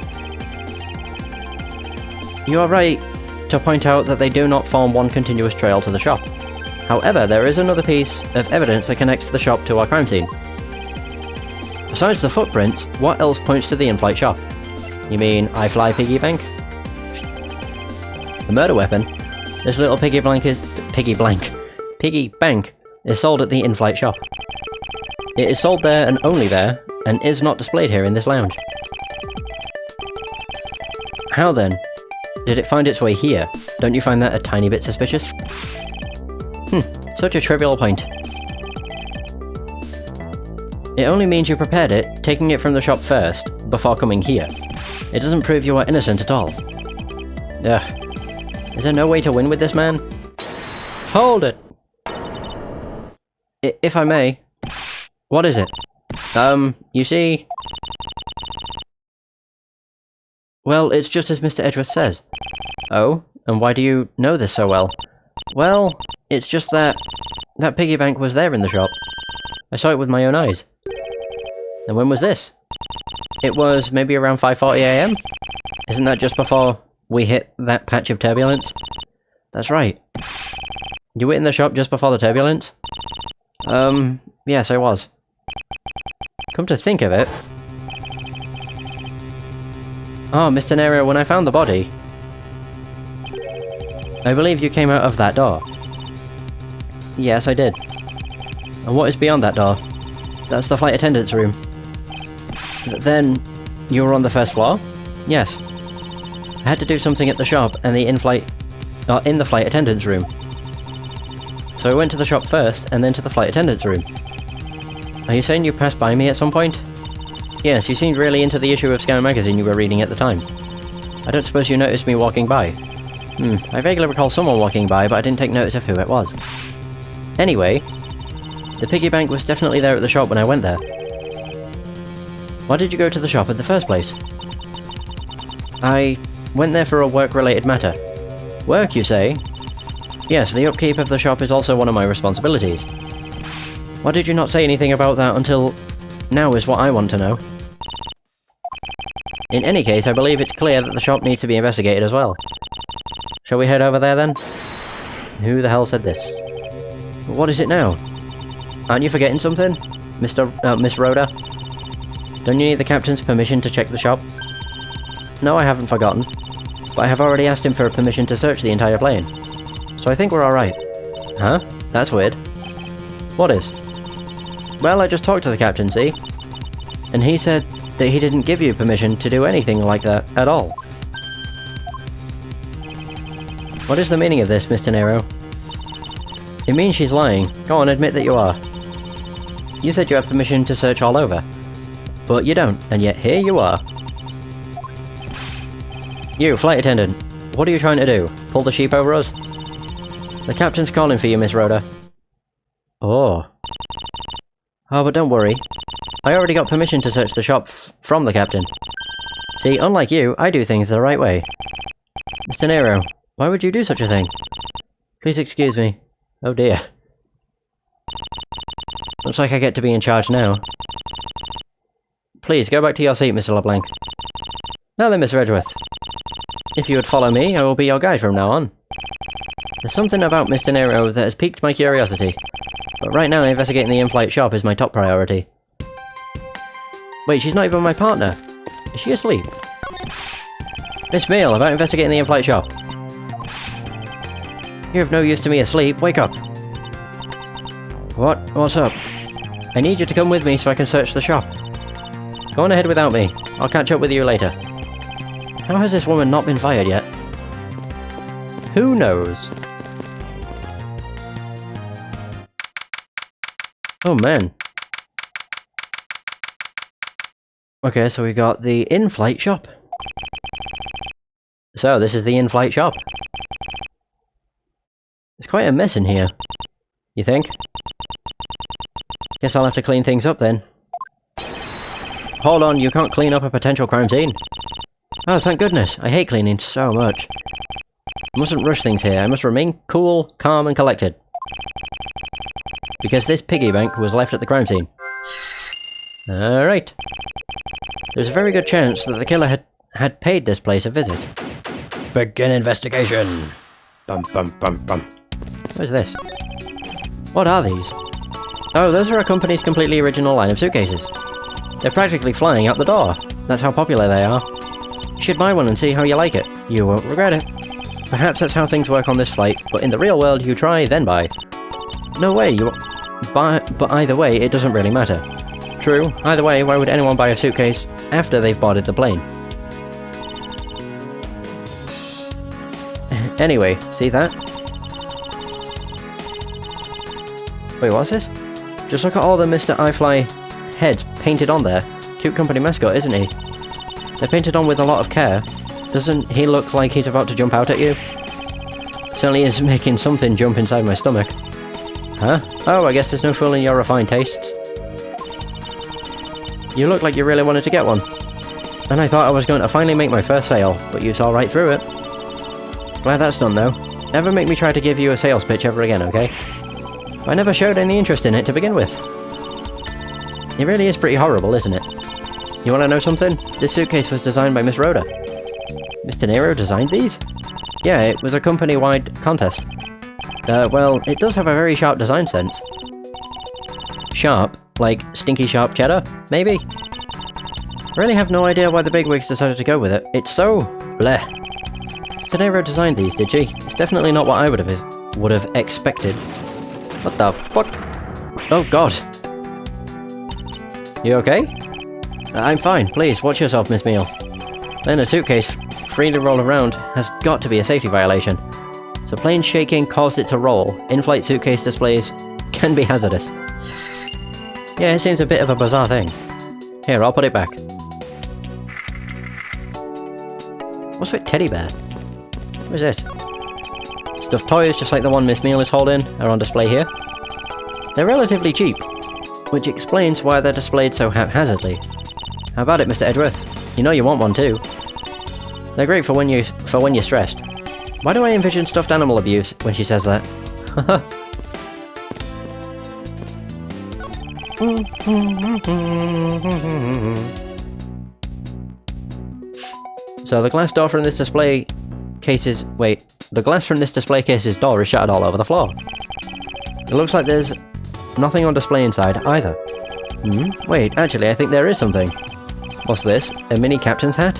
You are right to point out that they do not form one continuous trail to the shop. However, there is another piece of evidence that connects the shop to our crime scene. Besides the footprints, what else points to the in-flight shop? You mean I fly piggy bank? The murder weapon? This little piggy bank is sold at the in-flight shop. It is sold there and only there, and is not displayed here in this lounge. How then did it find its way here? Don't you find that a tiny bit suspicious? Such a trivial point. It only means you prepared it, taking it from the shop first, before coming here. It doesn't prove you are innocent at all. Ugh. Is there no way to win with this man? Hold it! If I may. What is it? You see... Well, it's just as Mr. Edgeworth says. Oh? And why do you know this so well? Well, it's just that piggy bank was there in the shop. I saw it with my own eyes. And when was this? It was maybe around 5:40 AM? Isn't that just before we hit that patch of turbulence? That's right. You were in the shop just before the turbulence? Yes, I was. Come to think of it... Oh, Mr. Nero, when I found the body... I believe you came out of that door. Yes, I did. And what is beyond that door? That's the flight attendant's room. Then, you were on the first floor? Yes. I had to do something at the shop and in the flight attendant's room. So I went to the shop first, and then to the flight attendant's room. Are you saying you passed by me at some point? Yes, you seemed really into the issue of Sky magazine you were reading at the time. I don't suppose you noticed me walking by. I vaguely recall someone walking by, but I didn't take notice of who it was. Anyway, the piggy bank was definitely there at the shop when I went there. Why did you go to the shop in the first place? I went there for a work-related matter. Work, you say? Yes, the upkeep of the shop is also one of my responsibilities. Why did you not say anything about that until... now is what I want to know. In any case, I believe it's clear that the shop needs to be investigated as well. Shall we head over there then? Who the hell said this? What is it now? Aren't you forgetting something, Miss Rhoda? Don't you need the captain's permission to check the shop? No, I haven't forgotten. But I have already asked him for permission to search the entire plane. So I think we're alright. Huh? That's weird. What is? Well, I just talked to the captain, see? And he said that he didn't give you permission to do anything like that at all. What is the meaning of this, Mr. Nero? It means she's lying. Go on, admit that you are. You said you have permission to search all over. But you don't, and yet here you are. You, flight attendant. What are you trying to do? Pull the sheep over us? The captain's calling for you, Miss Rhoda. Oh. Oh, but don't worry. I already got permission to search the shop from the captain. See, unlike you, I do things the right way. Mr. Nero, why would you do such a thing? Please excuse me. Oh dear. Looks like I get to be in charge now. Please, go back to your seat, Mr. LeBlanc. Now then, Mr. Edgeworth. If you would follow me, I will be your guide from now on. There's something about Mr. Nero that has piqued my curiosity, but right now investigating the in-flight shop is my top priority. Wait, she's not even my partner. Is she asleep? Miss Meal, about investigating the in-flight shop. You're of no use to me asleep. Wake up. What? What's up? I need you to come with me so I can search the shop. Go on ahead without me. I'll catch up with you later. How has this woman not been fired yet? Who knows? Oh man. Okay, so we got the in-flight shop. So, this is the in-flight shop. It's quite a mess in here. You think? Guess I'll have to clean things up then. Hold on, you can't clean up a potential crime scene. Oh, thank goodness. I hate cleaning so much. I mustn't rush things here. I must remain cool, calm, and collected. Because this piggy bank was left at the crime scene. Alright. There's a very good chance that the killer had paid this place a visit. Begin investigation! Bum bum bum bum. What is this? What are these? Oh, those are a company's completely original line of suitcases. They're practically flying out the door. That's how popular they are. You should buy one and see how you like it. You won't regret it. Perhaps that's how things work on this flight, but in the real world you try, then buy. No way, you buy, but either way, it doesn't really matter. True, either way, why would anyone buy a suitcase after they've boarded the plane? Anyway, see that? Wait, what's this? Just look at all the Mr. iFly heads painted on there. Cute company mascot, isn't he? They're painted on with a lot of care. Doesn't he look like he's about to jump out at you? Certainly is making something jump inside my stomach. Huh? Oh, I guess there's no fooling your refined tastes. You look like you really wanted to get one. And I thought I was going to finally make my first sale, but you saw right through it. Glad that's done though. Never make me try to give you a sales pitch ever again, okay? I never showed any interest in it to begin with. It really is pretty horrible, isn't it? You want to know something? This suitcase was designed by Miss Rhoda. Mr. Nero designed these? Yeah, it was a company-wide contest. Well, it does have a very sharp design sense. Sharp? Like stinky sharp cheddar? Maybe? I really have no idea why the bigwigs decided to go with it. It's so... bleh. Mr. Nero designed these, did she? It's definitely not what I would have expected. What the fuck? Oh god. You okay? I'm fine. Please, watch yourself, Miss Meal. Then a suitcase free to roll around has got to be a safety violation. So plane shaking caused it to roll. In-flight suitcase displays can be hazardous. Yeah, it seems a bit of a bizarre thing. Here, I'll put it back. What's with teddy bear? What is this? Stuffed toys, just like the one Miss Meal is holding, are on display here. They're relatively cheap, which explains why they're displayed so haphazardly. How about it, Mr. Edgeworth? You know you want one too. They're great for when you're stressed. Why do I envision stuffed animal abuse when she says that? So the glass door from this display case's... wait. The glass from this display case's door is shattered all over the floor. It looks like there's nothing on display inside either. Wait, actually I think there is something. What's this? A mini captain's hat?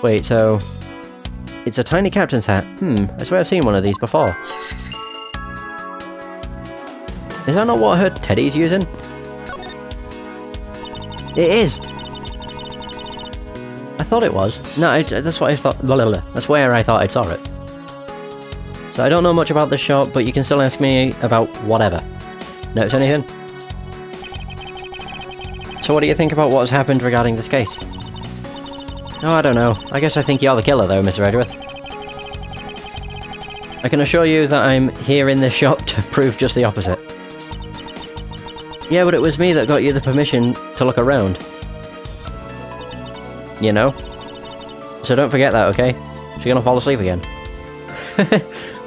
Wait, so... it's a tiny captain's hat. I swear I've seen one of these before. Is that not what her teddy's using? It is! I thought it was. No, that's what I thought. Blah, blah, blah. That's where I thought I saw it. So I don't know much about this shop, but you can still ask me about whatever. Notice anything? So what do you think about what has happened regarding this case? Oh, I don't know. I guess I think you're the killer though, Mr. Edgeworth. I can assure you that I'm here in this shop to prove just the opposite. Yeah, but it was me that got you the permission to look around. You know? So don't forget that, okay? She's gonna fall asleep again.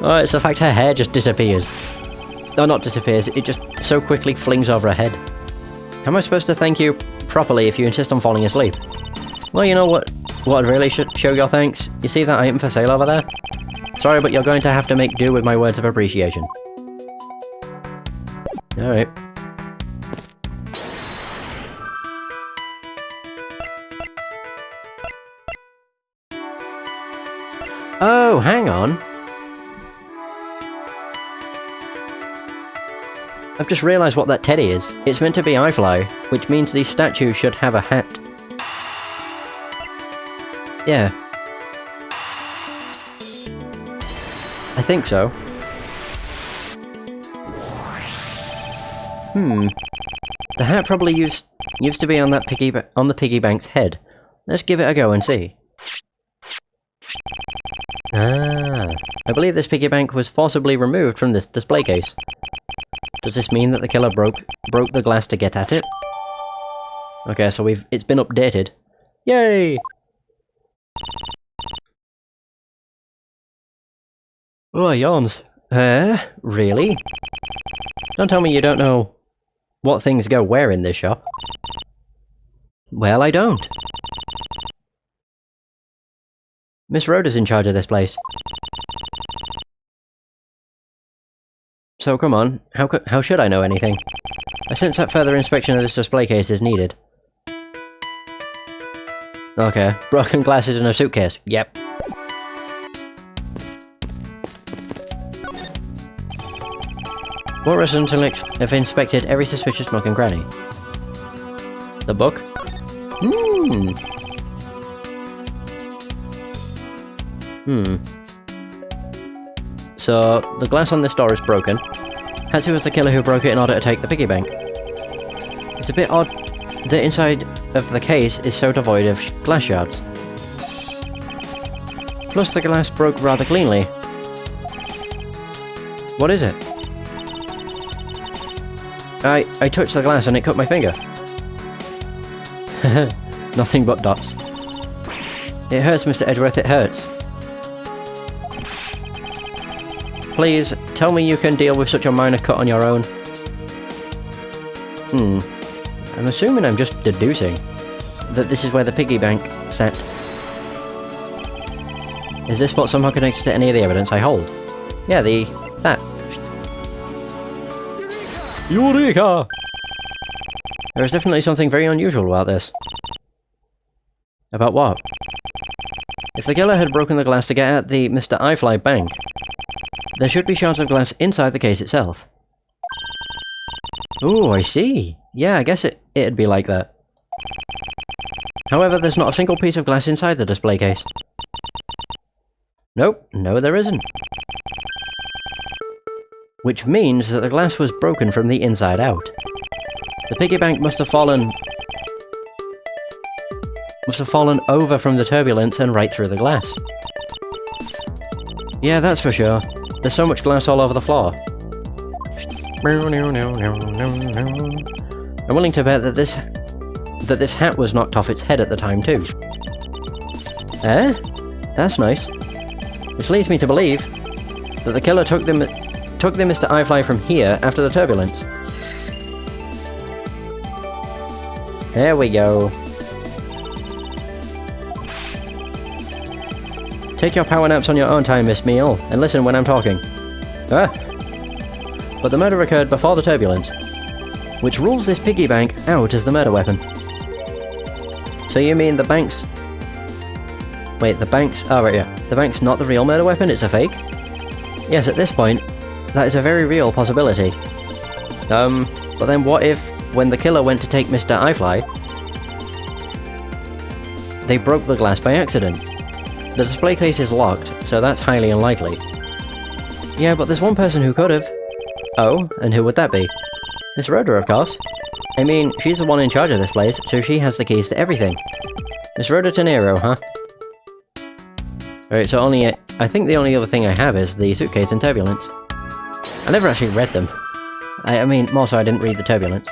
Oh, it's the fact her hair just disappears. No, not disappears, it just so quickly flings over her head. How am I supposed to thank you properly if you insist on falling asleep? Well, you know what really should show your thanks? You see that item for sale over there? Sorry, but you're going to have to make do with my words of appreciation. Alright. Oh, hang on. I've just realised what that teddy is. It's meant to be iFly, which means these statues should have a hat. Yeah. I think so. The hat probably used to be on that the piggy bank's head. Let's give it a go and see. Ah, I believe this piggy bank was forcibly removed from this display case. Does this mean that the killer broke the glass to get at it? Okay, so it's been updated. Yay! Oh, yawns. Really? Don't tell me you don't know what things go where in this shop. Well, I don't. Miss Rhoda's in charge of this place. So come on, how should I know anything? I sense that further inspection of this display case is needed. Okay, broken glasses in a suitcase. Yep. What residents have inspected every suspicious nook and cranny? The book? So, the glass on this door is broken. Hatsu was the killer who broke it in order to take the piggy bank. It's a bit odd that inside of the case is so devoid of glass shards. Plus the glass broke rather cleanly. What is it? I touched the glass and it cut my finger. Nothing but dots. It hurts, Mr. Edgeworth, it hurts. Please, tell me you can deal with such a minor cut on your own. I'm assuming I'm just deducing that this is where the piggy bank sat. Is this spot somehow connected to any of the evidence I hold? Yeah, that. Eureka! There is definitely something very unusual about this. About what? If the killer had broken the glass to get at the Mr. iFly bank, there should be shards of glass inside the case itself. Ooh, I see. Yeah, I guess it'd be like that. However, there's not a single piece of glass inside the display case. Nope, no there isn't. Which means that the glass was broken from the inside out. The piggy bank must have fallen over from the turbulence and right through the glass. Yeah, that's for sure. There's so much glass all over the floor. I'm willing to bet that this hat was knocked off its head at the time too. Eh? That's nice. Which leads me to believe that the killer took the Mr. iFly from here after the turbulence. There we go. Take your power naps on your own time, Miss Meal, and listen when I'm talking. Ah! But the murder occurred before the turbulence, which rules this piggy bank out as the murder weapon. So you mean the bank's... Wait, the bank's... Oh, right, yeah. The bank's not the real murder weapon, it's a fake? Yes, at this point, that is a very real possibility. But then what if, when the killer went to take Mr. iFly, they broke the glass by accident? The display case is locked, so that's highly unlikely. Yeah, but there's one person who could have. Oh, and who would that be? Miss Rhoda, of course. I mean, she's the one in charge of this place, so she has the keys to everything. Miss Rhoda Tenero, huh? Alright, so I think the only other thing I have is the suitcase and turbulence. I never actually read them. I mean, more so I didn't read the turbulence.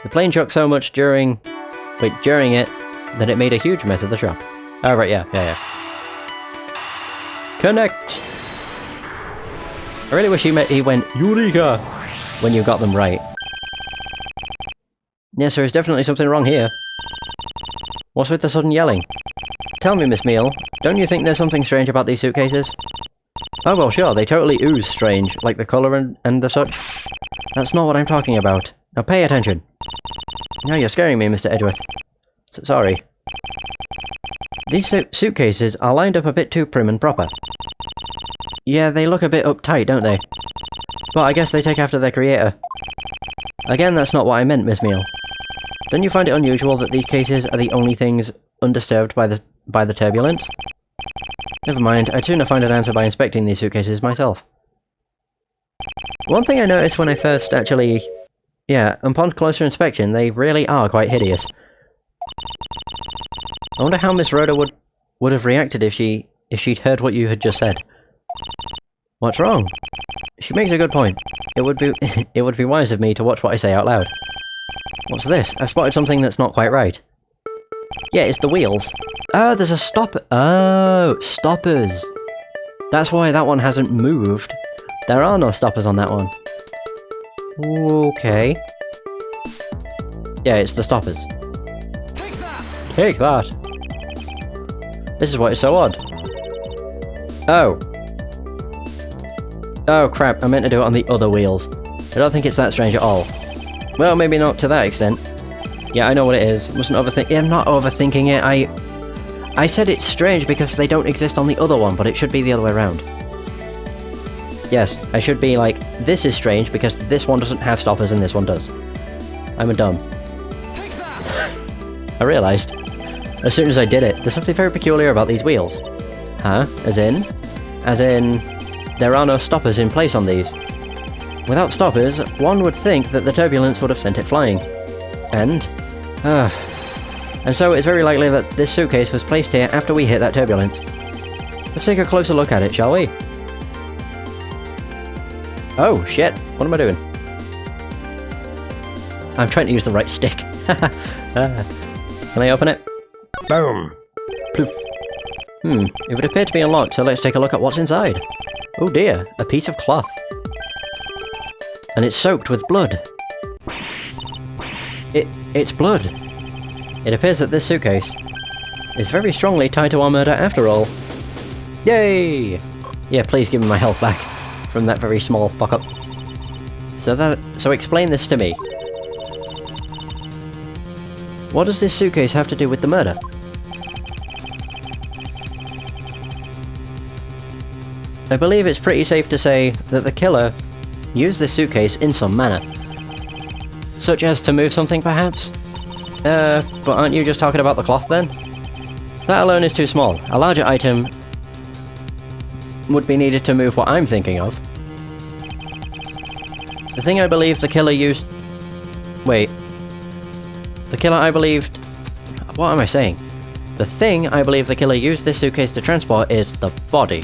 The plane shook so much during it, that it made a huge mess of the shop. Oh, right, yeah. Connect! I really wish he went, Eureka! When you got them right. Yes, there is definitely something wrong here. What's with the sudden yelling? Tell me, Miss Meal, don't you think there's something strange about these suitcases? Oh well, sure, they totally ooze strange, like the colour and the such. That's not what I'm talking about. Now pay attention. Now you're scaring me, Mr. Edgeworth. Sorry. These suitcases are lined up a bit too prim and proper. Yeah, they look a bit uptight, don't they? But I guess they take after their creator. Again, that's not what I meant, Miss Meal. Don't you find it unusual that these cases are the only things undisturbed by the turbulence? Never mind, I'd sooner find an answer by inspecting these suitcases myself. One thing I noticed when I first actually... Yeah, upon closer inspection, they really are quite hideous. I wonder how Miss Rhoda would have reacted if she'd heard what you had just said. What's wrong? She makes a good point. It would be wise of me to watch what I say out loud. What's this? I've spotted something that's not quite right. Yeah, it's the wheels. Oh, there's a stopper. Oh, stoppers. That's why that one hasn't moved. There are no stoppers on that one. Okay. Yeah, it's the stoppers. Take that! This is what is so odd. Oh. Oh crap, I meant to do it on the other wheels. I don't think it's that strange at all. Well, maybe not to that extent. Yeah, I know what it is. Mustn't overthink- I'm not overthinking it, I said it's strange because they don't exist on the other one, but it should be the other way around. Yes, I should be like, this is strange because this one doesn't have stoppers and this one does. I'm a dumb. I realised, as soon as I did it, there's something very peculiar about these wheels. Huh? As in? As in, there are no stoppers in place on these. Without stoppers, one would think that the turbulence would have sent it flying. And so it's very likely that this suitcase was placed here after we hit that turbulence. Let's take a closer look at it, shall we? Oh, shit. What am I doing? I'm trying to use the right stick. Can I open it? Boom! Ploof. It would appear to be unlocked, so let's take a look at what's inside. Oh dear, a piece of cloth. And it's soaked with blood. It's blood. It appears that this suitcase is very strongly tied to our murder after all. Yay! Yeah, please give me my health back from that very small fuck-up. So explain this to me. What does this suitcase have to do with the murder? I believe it's pretty safe to say that the killer used this suitcase in some manner. Such as to move something, perhaps? But aren't you just talking about the cloth then? That alone is too small. A larger item would be needed to move what I'm thinking of. The thing I believe the killer used... Wait. The killer I believed... What am I saying? The thing I believe the killer used this suitcase to transport is the body.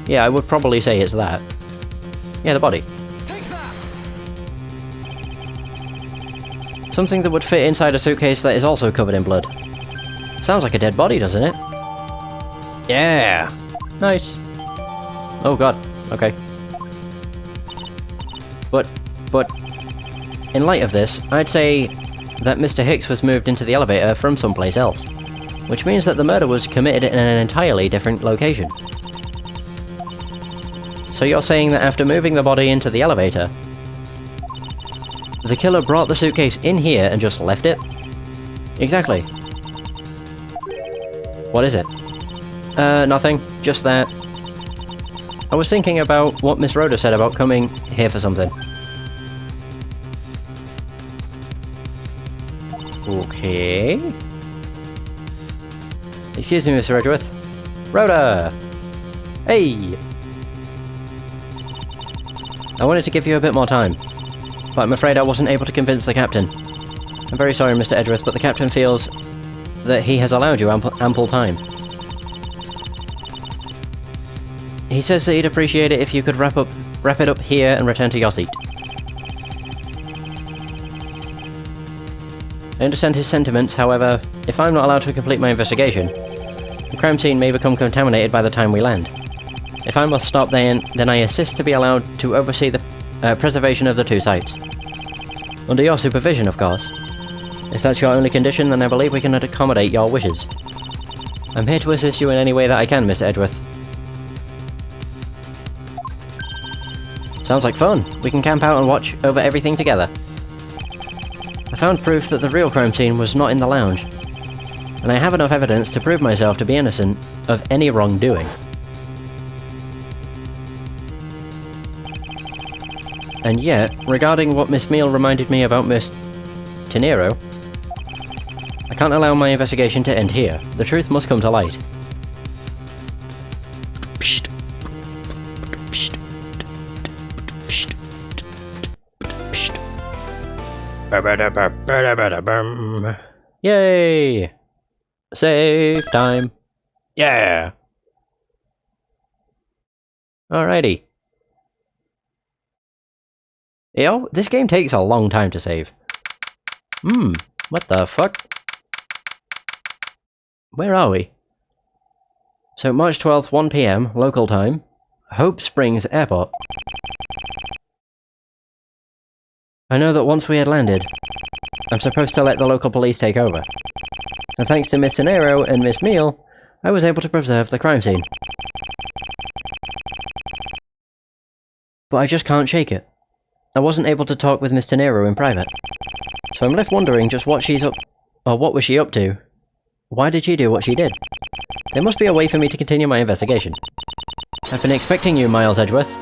Yeah, I would probably say it's that. Yeah, the body. Something that would fit inside a suitcase that is also covered in blood. Sounds like a dead body, doesn't it? Yeah! Nice. Oh god, okay. But, in light of this, I'd say that Mr. Hicks was moved into the elevator from someplace else. Which means that the murder was committed in an entirely different location. So you're saying that after moving the body into the elevator, the killer brought the suitcase in here and just left it? Exactly. What is it? Nothing. Just that. I was thinking about what Miss Rhoda said about coming here for something. Okay. Excuse me, Mr. Edgeworth. Rhoda! Hey! I wanted to give you a bit more time, but I'm afraid I wasn't able to convince the captain. I'm very sorry, Mr. Edgeworth, but the captain feels that he has allowed you ample time. He says that he'd appreciate it if you could wrap it up here and return to your seat. I understand his sentiments, however, if I'm not allowed to complete my investigation, the crime scene may become contaminated by the time we land. If I must stop then I insist to be allowed to oversee the preservation of the two sites. Under your supervision, of course. If that's your only condition, then I believe we can accommodate your wishes. I'm here to assist you in any way that I can, Mr. Edgeworth. Sounds like fun. We can camp out and watch over everything together. found proof that the real crime scene was not in the lounge, and I have enough evidence to prove myself to be innocent of any wrongdoing. And yet, regarding what Miss Meal reminded me about Miss Tenero, I can't allow my investigation to end here. The truth must come to light. Yay! Save time. Yeah! Alrighty. Yo, this game takes a long time to save. What the fuck? Where are we? So March 12th, 1 PM, local time. Hope Springs Airport. I know that once we had landed, I'm supposed to let the local police take over. And thanks to Miss Tenero and Miss Meal, I was able to preserve the crime scene. But I just can't shake it. I wasn't able to talk with Miss Tenero in private. So I'm left wondering just what she's up... or what was she up to? Why did she do what she did? There must be a way for me to continue my investigation. I've been expecting you, Miles Edgeworth.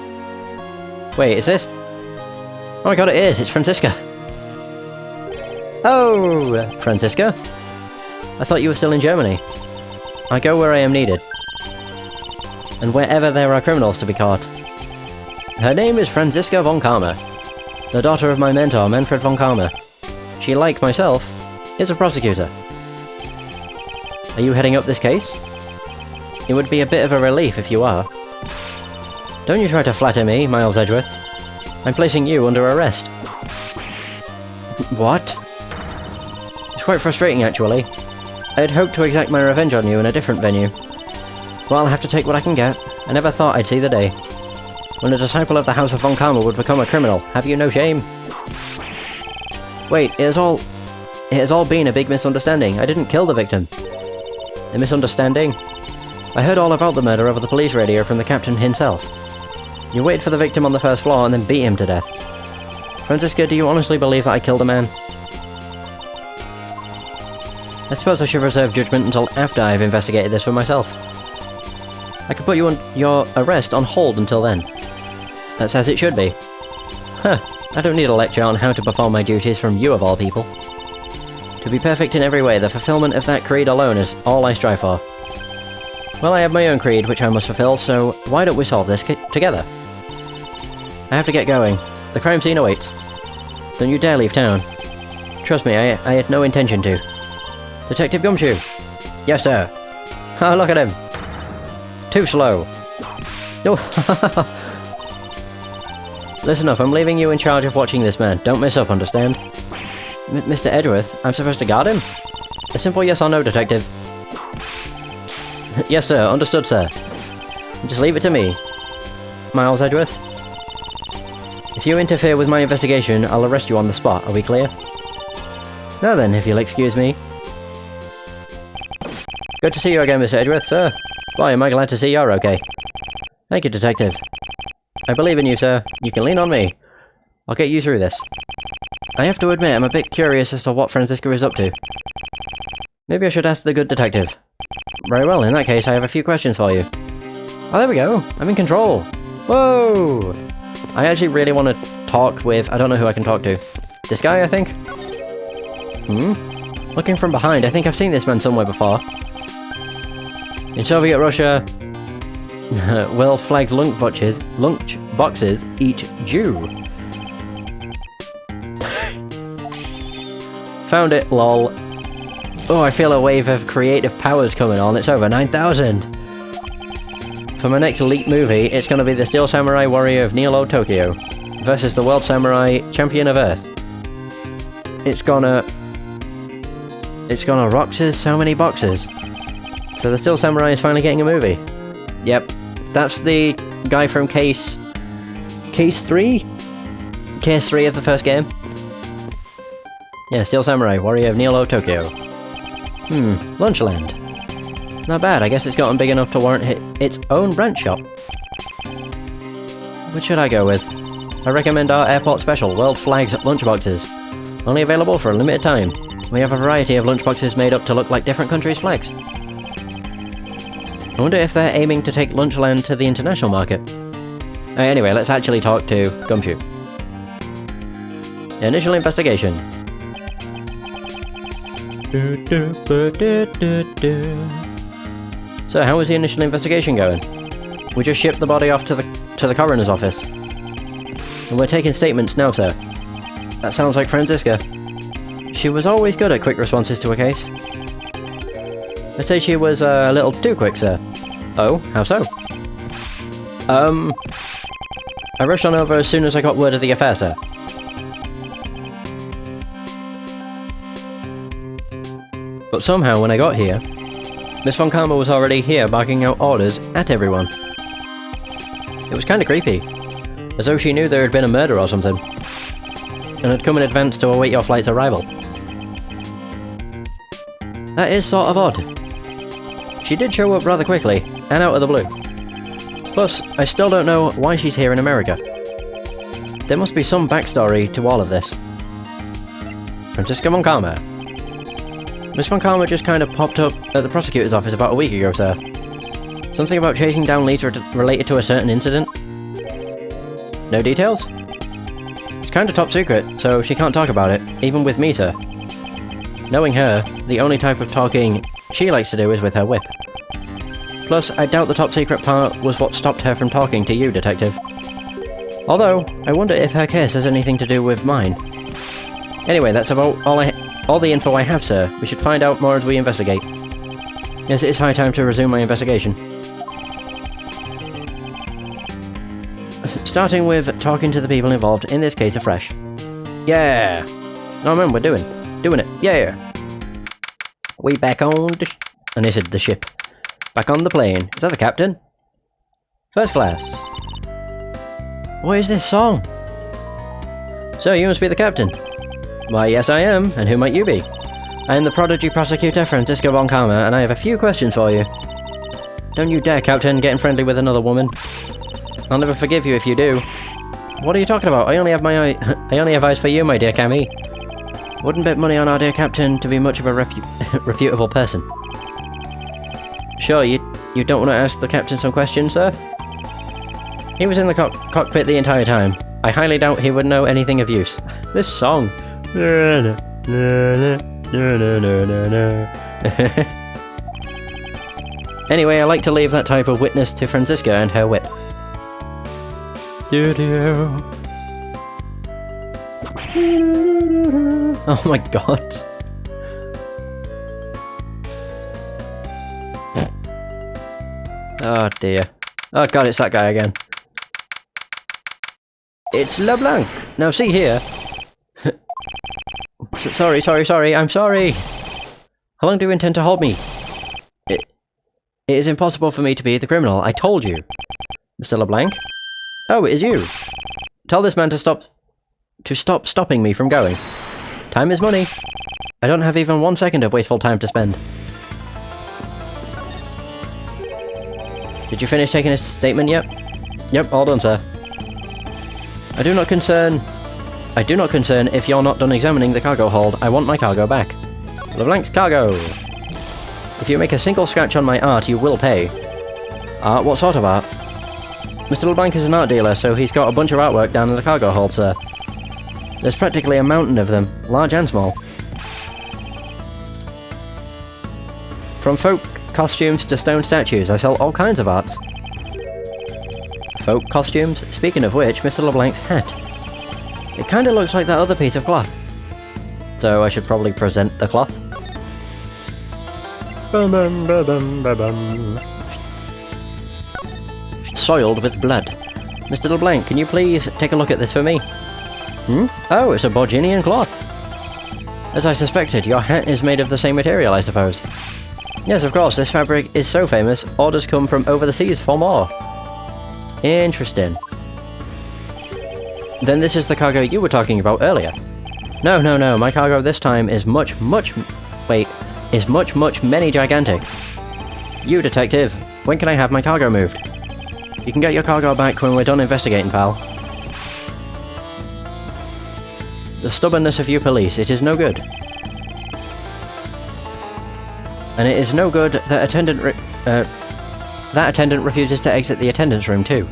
Wait, is this... Oh my god, it is! It's Franziska! Oh, Franziska? I thought you were still in Germany. I go where I am needed. And wherever there are criminals to be caught. Her name is Franziska von Karma, the daughter of my mentor, Manfred von Karma. She, like myself, is a prosecutor. Are you heading up this case? It would be a bit of a relief if you are. Don't you try to flatter me, Miles Edgeworth. I'm placing you under arrest. What? It's quite frustrating, actually. I had hoped to exact my revenge on you in a different venue. Well, I'll have to take what I can get. I never thought I'd see the day. When a disciple of the House of Von Karma would become a criminal, have you no shame? Wait, it has all been a big misunderstanding. I didn't kill the victim. A misunderstanding? I heard all about the murder over the police radio from the captain himself. You waited for the victim on the first floor and then beat him to death. Franziska, do you honestly believe that I killed a man? I suppose I should reserve judgment until after I've investigated this for myself. I could put your arrest on hold until then. That's as it should be. Huh, I don't need a lecture on how to perform my duties from you of all people. To be perfect in every way, the fulfillment of that creed alone is all I strive for. Well, I have my own creed which I must fulfill, so why don't we solve this together? I have to get going. The crime scene awaits. Don't you dare leave town. Trust me, I had no intention to. Detective Gumshoe! Yes, sir. Oh, look at him! Too slow. No. Listen up, I'm leaving you in charge of watching this man. Don't mess up, understand? Mr. Edgeworth, I'm supposed to guard him? A simple yes or no, detective. Yes, sir. Understood, sir. Just leave it to me. Miles Edgeworth? If you interfere with my investigation, I'll arrest you on the spot. Are we clear? Now then, if you'll excuse me. Good to see you again, Mr. Edgeworth, sir. Why, am I glad to see you're okay. Thank you, detective. I believe in you, sir. You can lean on me. I'll get you through this. I have to admit, I'm a bit curious as to what Franziska is up to. Maybe I should ask the good detective. Very well, in that case, I have a few questions for you. Oh, there we go. I'm in control. Whoa! I actually really want to talk with... I don't know who I can talk to. This guy, I think? Looking from behind, I think I've seen this man somewhere before. In Soviet Russia, well-flagged lunch boxes eat Jew. Found it, lol. Oh, I feel a wave of creative powers coming on. It's over 9,000. For my next leak movie, it's going to be the Steel Samurai Warrior of Neo Tokyo versus the World Samurai Champion of Earth. It's gonna rock so many boxes. So the Steel Samurai is finally getting a movie. Yep, that's the guy from Case 3? Case 3 of the first game. Yeah, Steel Samurai, Warrior of Neo Tokyo. Lunchland. Not bad, I guess it's gotten big enough to warrant its own branch shop. What should I go with? I recommend our airport special, World Flags Lunchboxes. Only available for a limited time. We have a variety of lunchboxes made up to look like different countries' flags. I wonder if they're aiming to take Lunchland to the international market. Anyway, let's actually talk to Gumshoe. Initial investigation. So, how was the initial investigation going? We just shipped the body off to the coroner's office. And we're taking statements now, sir. That sounds like Franziska. She was always good at quick responses to a case. I'd say she was a little too quick, sir. Oh, how so? I rushed on over as soon as I got word of the affair, sir. But somehow, when I got here, Miss Von Karma was already here barking out orders at everyone. It was kinda creepy, as though she knew there had been a murder or something, and had come in advance to await your flight's arrival. That is sort of odd. She did show up rather quickly, and out of the blue. Plus, I still don't know why she's here in America. There must be some backstory to all of this. Franziska Von Karma. Miss Von Karma just kind of popped up at the prosecutor's office about a week ago, sir. Something about chasing down leads related to a certain incident? No details? It's kinda top secret, so she can't talk about it, even with me, sir. Knowing her, the only type of talking she likes to do is with her whip. Plus, I doubt the top secret part was what stopped her from talking to you, Detective. Although, I wonder if her case has anything to do with mine. Anyway, that's about all the info I have, sir. We should find out more as we investigate. Yes, it is high time to resume my investigation. Starting with talking to the people involved in this case afresh. Yeah! Oh man, we're doing it, yeah! We back on and they said the ship. Back on the plane. Is that the captain? First class. What is this song? So, you must be the captain. Why, yes I am, and who might you be? I am the prodigy prosecutor, Franziska Von Karma, and I have a few questions for you. Don't you dare, Captain, getting friendly with another woman. I'll never forgive you if you do. What are you talking about? I only have eyes for you, my dear Cammy. Wouldn't bet money on our dear Captain to be much of a reputable person. Sure, you don't want to ask the Captain some questions, sir? He was in the cockpit the entire time. I highly doubt he would know anything of use. This song. Anyway, I like to leave that type of witness to Franziska and her whip. Oh my god. Oh dear. Oh god, it's that guy again. It's LeBlanc! Now see here. Sorry, I'm sorry! How long do you intend to hold me? It is impossible for me to be the criminal, I told you. Mr. LeBlanc? Oh, it is you. Tell this man to stop stopping me from going. Time is money. I don't have even 1 second of wasteful time to spend. Did you finish taking a statement yet? Yep, all done, sir. I do not concern if you're not done examining the cargo hold. I want my cargo back. LeBlanc's cargo. If you make a single scratch on my art, you will pay. Art? What sort of art? Mr. LeBlanc is an art dealer, so he's got a bunch of artwork down in the cargo hold, sir. There's practically a mountain of them, large and small. From folk costumes to stone statues, I sell all kinds of art. Folk costumes? Speaking of which, Mr. LeBlanc's hat. It kinda looks like that other piece of cloth. So I should probably present the cloth. Soiled with blood. Mr. LeBlanc, can you please take a look at this for me? Oh, it's a Borginian cloth. As I suspected, your hat is made of the same material, I suppose. Yes, of course, this fabric is so famous, orders come from over the seas for more. Interesting. Then this is the cargo you were talking about earlier. No, my cargo this time is much, many gigantic. You, detective, when can I have my cargo moved? You can get your cargo back when we're done investigating, pal. The stubbornness of you police, it is no good. And it is no good that attendant refuses to exit the attendance room too.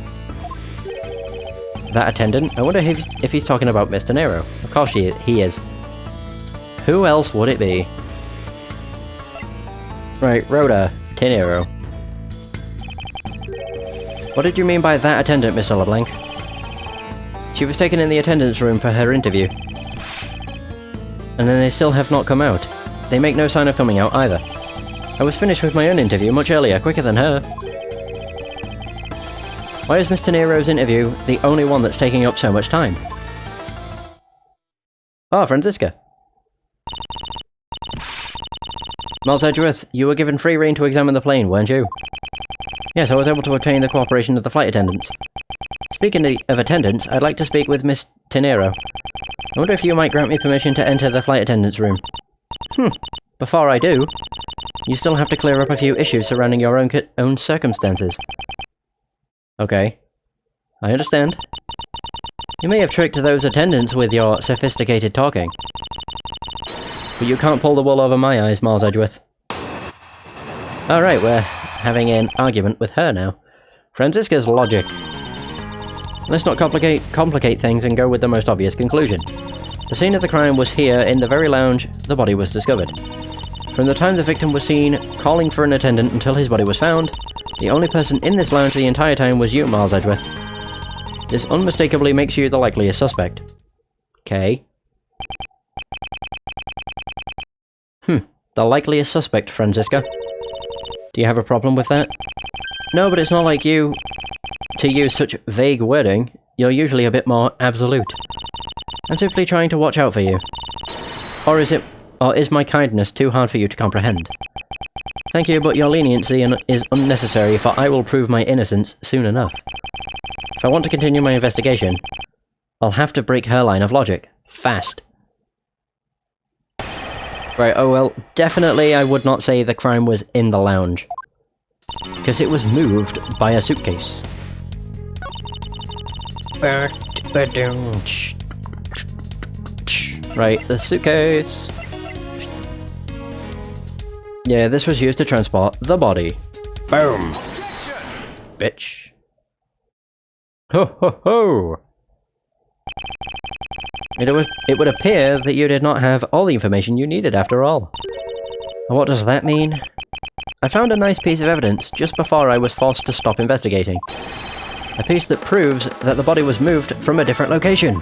That attendant? I wonder if he's talking about Mr. Nero. Of course he is. Who else would it be? Right, Rhoda, Nero. What did you mean by that attendant, Miss LeBlanc? She was taken in the attendance room for her interview. And then they still have not come out. They make no sign of coming out either. I was finished with my own interview much earlier, quicker than her. Why is Mr. Nero's interview the only one that's taking up so much time? Ah, Franziska. Miles Edgeworth, you were given free rein to examine the plane, weren't you? Yes, I was able to obtain the cooperation of the flight attendants. Speaking of attendants, I'd like to speak with Miss Tenero. I wonder if you might grant me permission to enter the flight attendants' room. Before I do, you still have to clear up a few issues surrounding your own circumstances. Okay. I understand. You may have tricked those attendants with your sophisticated talking. But you can't pull the wool over my eyes, Miles Edgeworth. Alright, we're having an argument with her now. Franziska's logic. Let's not complicate things and go with the most obvious conclusion. The scene of the crime was here, in the very lounge the body was discovered. From the time the victim was seen calling for an attendant until his body was found, the only person in this lounge the entire time was you, Miles Edgeworth. This unmistakably makes you the likeliest suspect. Okay. The likeliest suspect, Franziska. Do you have a problem with that? No, but it's not like you to use such vague wording. You're usually a bit more absolute. I'm simply trying to watch out for you. Or is my kindness too hard for you to comprehend? Thank you, but your leniency is unnecessary, for I will prove my innocence soon enough. If I want to continue my investigation, I'll have to break her line of logic. Fast. Right, oh well, definitely I would not say the crime was in the lounge. Because it was moved by a suitcase. Right, the suitcase. Yeah, this was used to transport the body. Boom! Bitch. Ho ho ho! It would appear that you did not have all the information you needed after all. What does that mean? I found a nice piece of evidence just before I was forced to stop investigating. A piece that proves that the body was moved from a different location.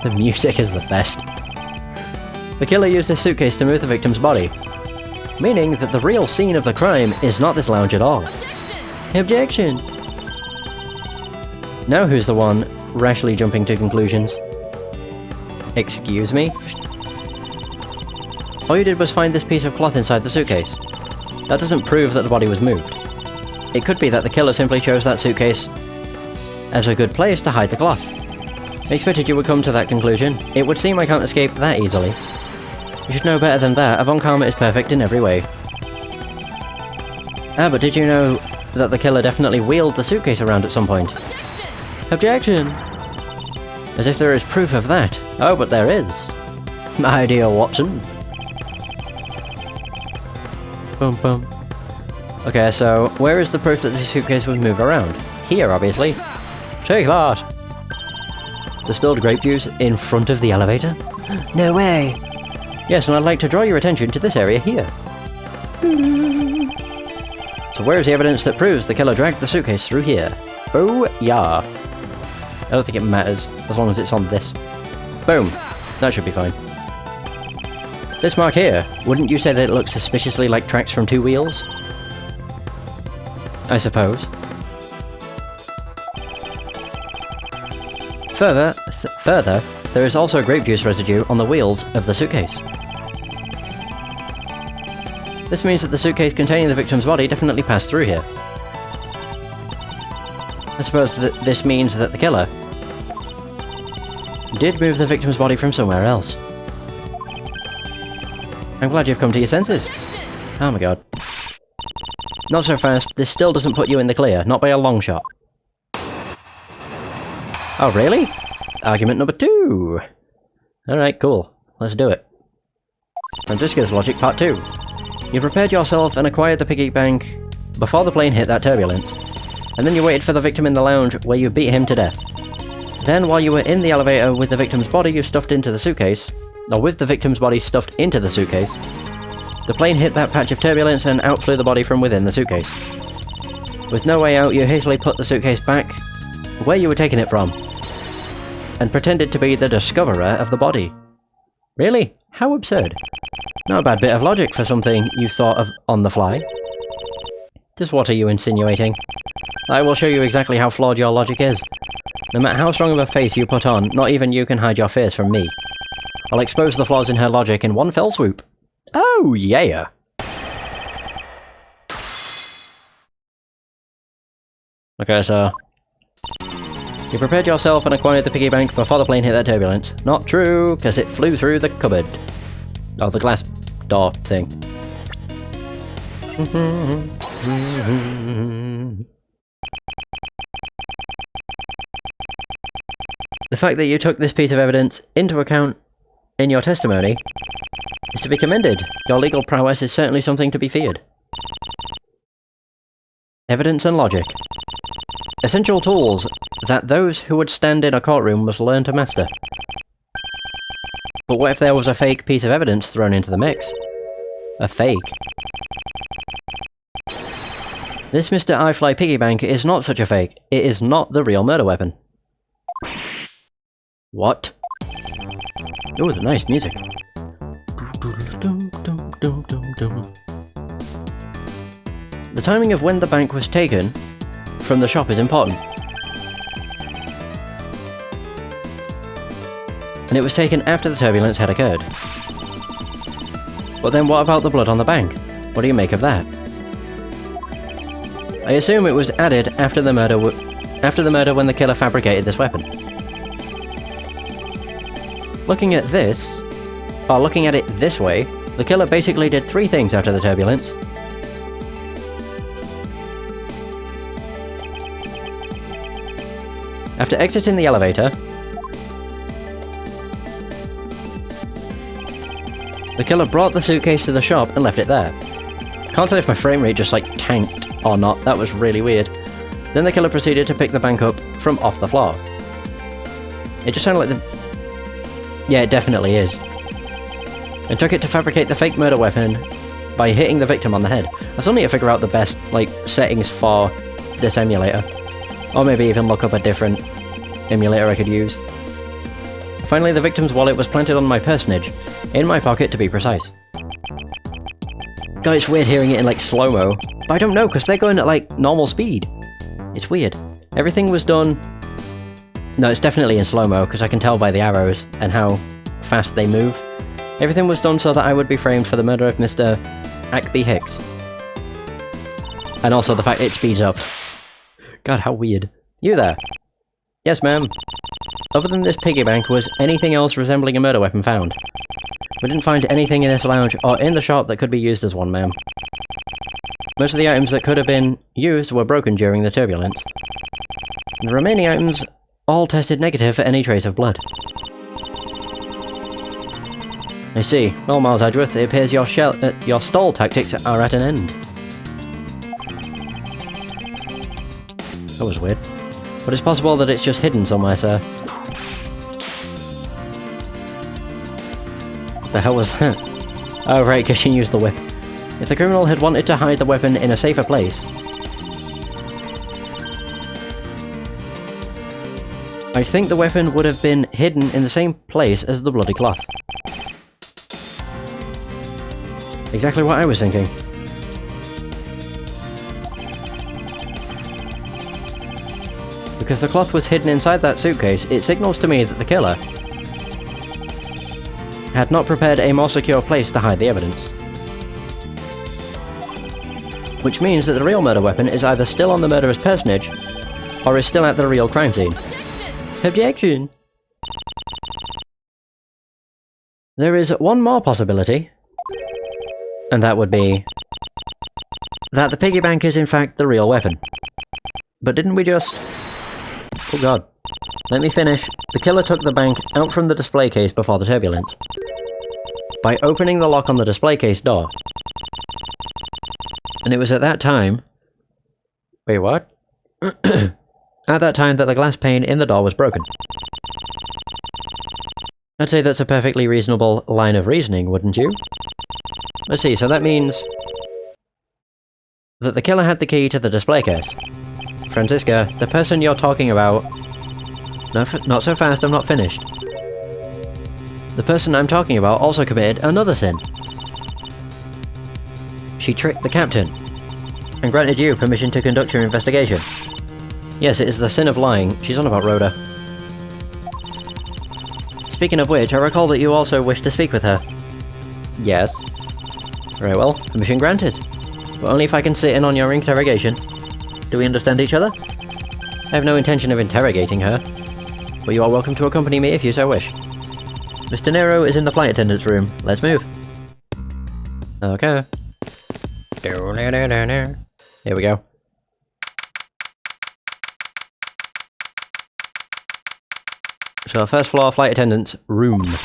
The music is the best. The killer used his suitcase to move the victim's body, meaning that the real scene of the crime is not this lounge at all. Objection! Now who's the one rashly jumping to conclusions? Excuse me? All you did was find this piece of cloth inside the suitcase. That doesn't prove that the body was moved. It could be that the killer simply chose that suitcase as a good place to hide the cloth. I expected you would come to that conclusion. It would seem I can't escape that easily. You should know better than that. Avon Karma is perfect in every way. Ah, but did you know that the killer definitely wheeled the suitcase around at some point? Objection! As if there is proof of that. Oh, but there is. My dear Watson. Boom, boom. Okay, so where is the proof that this suitcase was moved around? Here, obviously. Take that! The spilled grape juice in front of the elevator? No way! Yes, and I'd like to draw your attention to this area here. So where is the evidence that proves the killer dragged the suitcase through here? Oh, yeah. I don't think it matters, as long as it's on this. Boom. That should be fine. This mark here, wouldn't you say that it looks suspiciously like tracks from two wheels? I suppose. Further, there is also grape juice residue on the wheels of the suitcase. This means that the suitcase containing the victim's body definitely passed through here. I suppose that this means that the killer did move the victim's body from somewhere else. I'm glad you've come to your senses. Oh my god. Not so fast, this still doesn't put you in the clear, not by a long shot. Oh really? Argument number 2. Alright, cool. Let's do it. Francisca's logic part 2. You prepared yourself and acquired the piggy bank before the plane hit that turbulence, and then you waited for the victim in the lounge where you beat him to death. Then, while you were in the elevator with the victim's body stuffed into the suitcase, the plane hit that patch of turbulence and out flew the body from within the suitcase. With no way out, you hastily put the suitcase back where you were taking it from, and pretended to be the discoverer of the body. Really? How absurd. Not a bad bit of logic for something you thought of on the fly. Just what are you insinuating? I will show you exactly how flawed your logic is. No matter how strong of a face you put on, not even you can hide your fears from me. I'll expose the flaws in her logic in one fell swoop. Oh, yeah! Okay, so... You prepared yourself and acquired the piggy bank before the plane hit that turbulence. Not true, because it flew through the cupboard. Oh, the glass door thing. The fact that you took this piece of evidence into account in your testimony is to be commended. Your legal prowess is certainly something to be feared. Evidence and logic. Essential tools that those who would stand in a courtroom must learn to master. But what if there was a fake piece of evidence thrown into the mix? A fake. This Mr. iFly piggy bank is not such a fake. It is not the real murder weapon. What? Ooh, the nice music. The timing of when the bank was taken from the shop is important. And it was taken after the turbulence had occurred. But then what about the blood on the bank? What do you make of that? I assume it was added after the murder when the killer fabricated this weapon. Looking at it this way, the killer basically did 3 things after the turbulence. After exiting the elevator, the killer brought the suitcase to the shop and left it there. Can't tell if my frame rate just tanked or not, that was really weird. Then the killer proceeded to pick the bank up from off the floor. It just sounded like the... Yeah, it definitely is. And took it to fabricate the fake murder weapon by hitting the victim on the head. I still need to figure out the best, settings for this emulator. Or maybe even look up a different emulator I could use. Finally, the victim's wallet was planted on my personage, in my pocket to be precise. God, it's weird hearing it in slow-mo, but I don't know, because they're going at normal speed. It's weird. Everything was done... No, it's definitely in slow-mo, because I can tell by the arrows and how fast they move. Everything was done so that I would be framed for the murder of Mr. Ackby Hicks. And also the fact it speeds up. God, how weird. You there? Yes, ma'am. Other than this piggy bank, was anything else resembling a murder weapon found? We didn't find anything in this lounge or in the shop that could be used as one, ma'am. Most of the items that could have been used were broken during the turbulence. And the remaining items all tested negative for any trace of blood. I see. Well, Miles Edgeworth, it appears your stall tactics are at an end. That was weird. But it's possible that it's just hidden somewhere, sir. What the hell was that? Oh right, because she used the whip. If the criminal had wanted to hide the weapon in a safer place... I think the weapon would have been hidden in the same place as the bloody cloth. Exactly what I was thinking. Because the cloth was hidden inside that suitcase, it signals to me that the killer had not prepared a more secure place to hide the evidence. Which means that the real murder weapon is either still on the murderer's personage, or is still at the real crime scene. Objection! There is one more possibility, and that would be that the piggy bank is in fact the real weapon. But didn't we just... Oh god. Let me finish. The killer took the bank out from the display case before the turbulence. By opening the lock on the display case door. And it was at that time... Wait, what? At that time that the glass pane in the door was broken. I'd say that's a perfectly reasonable line of reasoning, wouldn't you? Let's see, so that means... that the killer had the key to the display case. Franziska, the person you're talking about... No, not so fast, I'm not finished. The person I'm talking about also committed another sin. She tricked the captain, and granted you permission to conduct your investigation. Yes, it is the sin of lying. She's on about Rhoda. Speaking of which, I recall that you also wish to speak with her. Yes. Very well, permission granted. But only if I can sit in on your interrogation. Do we understand each other? I have no intention of interrogating her, but you are welcome to accompany me if you so wish. Mr. Nero is in the flight attendant's room. Let's move. Okay. Here we go. So, first floor flight attendant's room.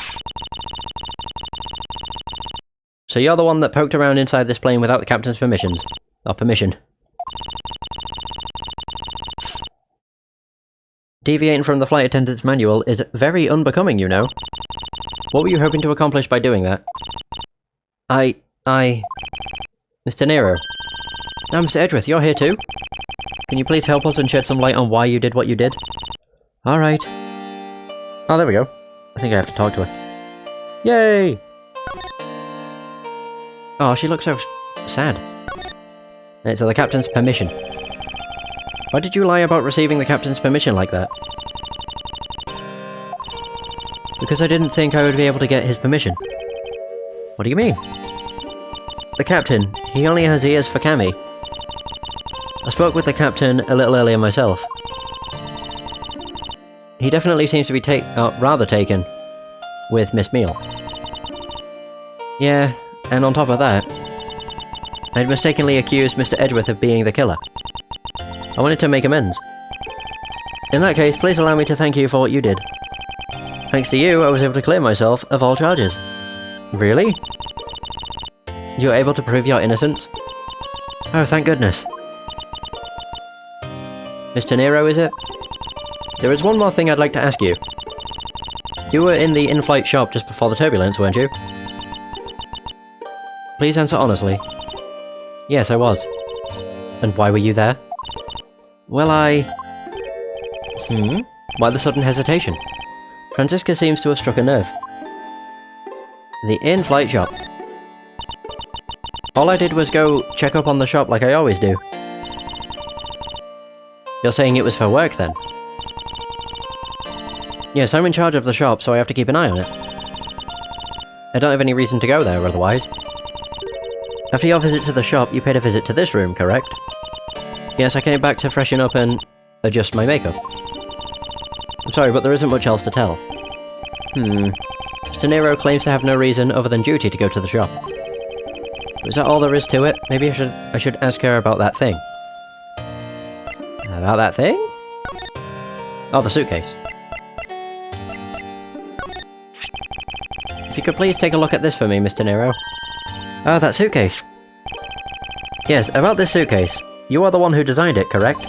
So you're the one that poked around inside this plane without the captain's permissions. Or permission. Deviating from the flight attendant's manual is very unbecoming, you know. What were you hoping to accomplish by doing that? Mr. Nero. Oh, Mr. Edgeworth, you're here too? Can you please help us and shed some light on why you did what you did? Alright. Oh, there we go. I think I have to talk to her. Yay! Oh, she looks so sad. Right, so the captain's permission. Why did you lie about receiving the captain's permission like that? Because I didn't think I would be able to get his permission. What do you mean? The captain, he only has ears for Cammy. I spoke with the captain a little earlier myself. He definitely seems to be rather taken with Miss Meal. Yeah, and on top of that, I'd mistakenly accused Mr. Edgeworth of being the killer. I wanted to make amends. In that case, please allow me to thank you for what you did. Thanks to you, I was able to clear myself of all charges. Really? You were able to prove your innocence? Oh, thank goodness. Mr. Nero, is it? There is one more thing I'd like to ask you. You were in the in-flight shop just before the turbulence, weren't you? Please answer honestly. Yes, I was. And why were you there? Well, Why the sudden hesitation? Franziska seems to have struck a nerve. The in-flight shop. All I did was go check up on the shop like I always do. You're saying it was for work, then? Yes, I'm in charge of the shop, so I have to keep an eye on it. I don't have any reason to go there otherwise. After your visit to the shop, you paid a visit to this room, correct? Yes, I came back to freshen up and adjust my makeup. I'm sorry, but there isn't much else to tell. Mr. Nero claims to have no reason other than duty to go to the shop. Is that all there is to it? Maybe I should ask her about that thing. About that thing? Oh, the suitcase. If you could please take a look at this for me, Mr. Nero. Oh, that suitcase. Yes, about this suitcase. You are the one who designed it, correct?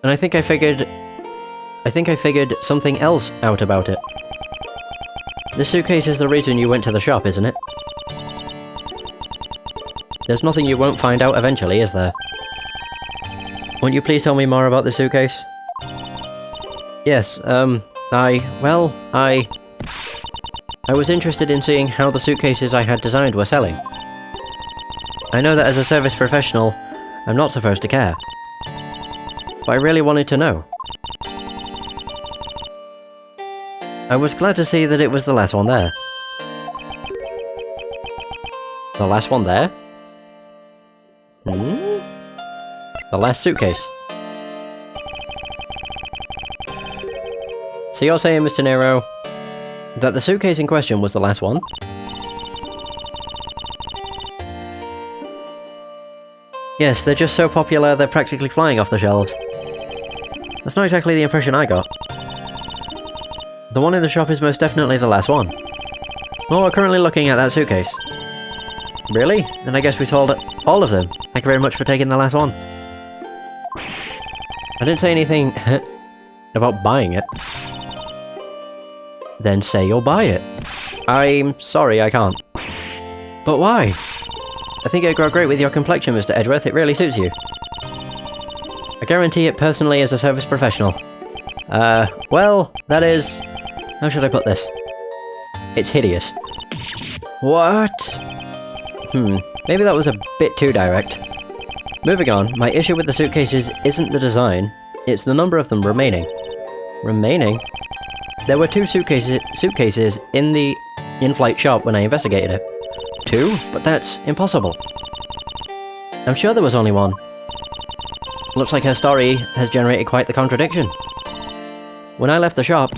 And I think I figured something else out about it. This suitcase is the reason you went to the shop, isn't it? There's nothing you won't find out eventually, is there? Won't you please tell me more about the suitcase? Yes, I was interested in seeing how the suitcases I had designed were selling. I know that as a service professional, I'm not supposed to care. But I really wanted to know. I was glad to see that it was the last one there. The last one there? The last suitcase. So you're saying, Mr. Nero, that the suitcase in question was the last one? Yes, they're just so popular they're practically flying off the shelves. That's not exactly the impression I got. The one in the shop is most definitely the last one. Well, we're currently looking at that suitcase. Really? Then I guess we sold all of them. Thank you very much for taking the last one. I didn't say anything about buying it. Then say you'll buy it. I'm sorry, I can't. But why? I think it'd grow great with your complexion, Mr. Edgeworth. It really suits you. I guarantee it personally as a service professional. Well, that is... How should I put this? It's hideous. What? Maybe that was a bit too direct. Moving on, my issue with the suitcases isn't the design, it's the number of them remaining. Remaining? There were 2 suitcases in the in-flight shop when I investigated it. 2? But that's impossible. I'm sure there was only 1. Looks like her story has generated quite the contradiction. When I left the shop,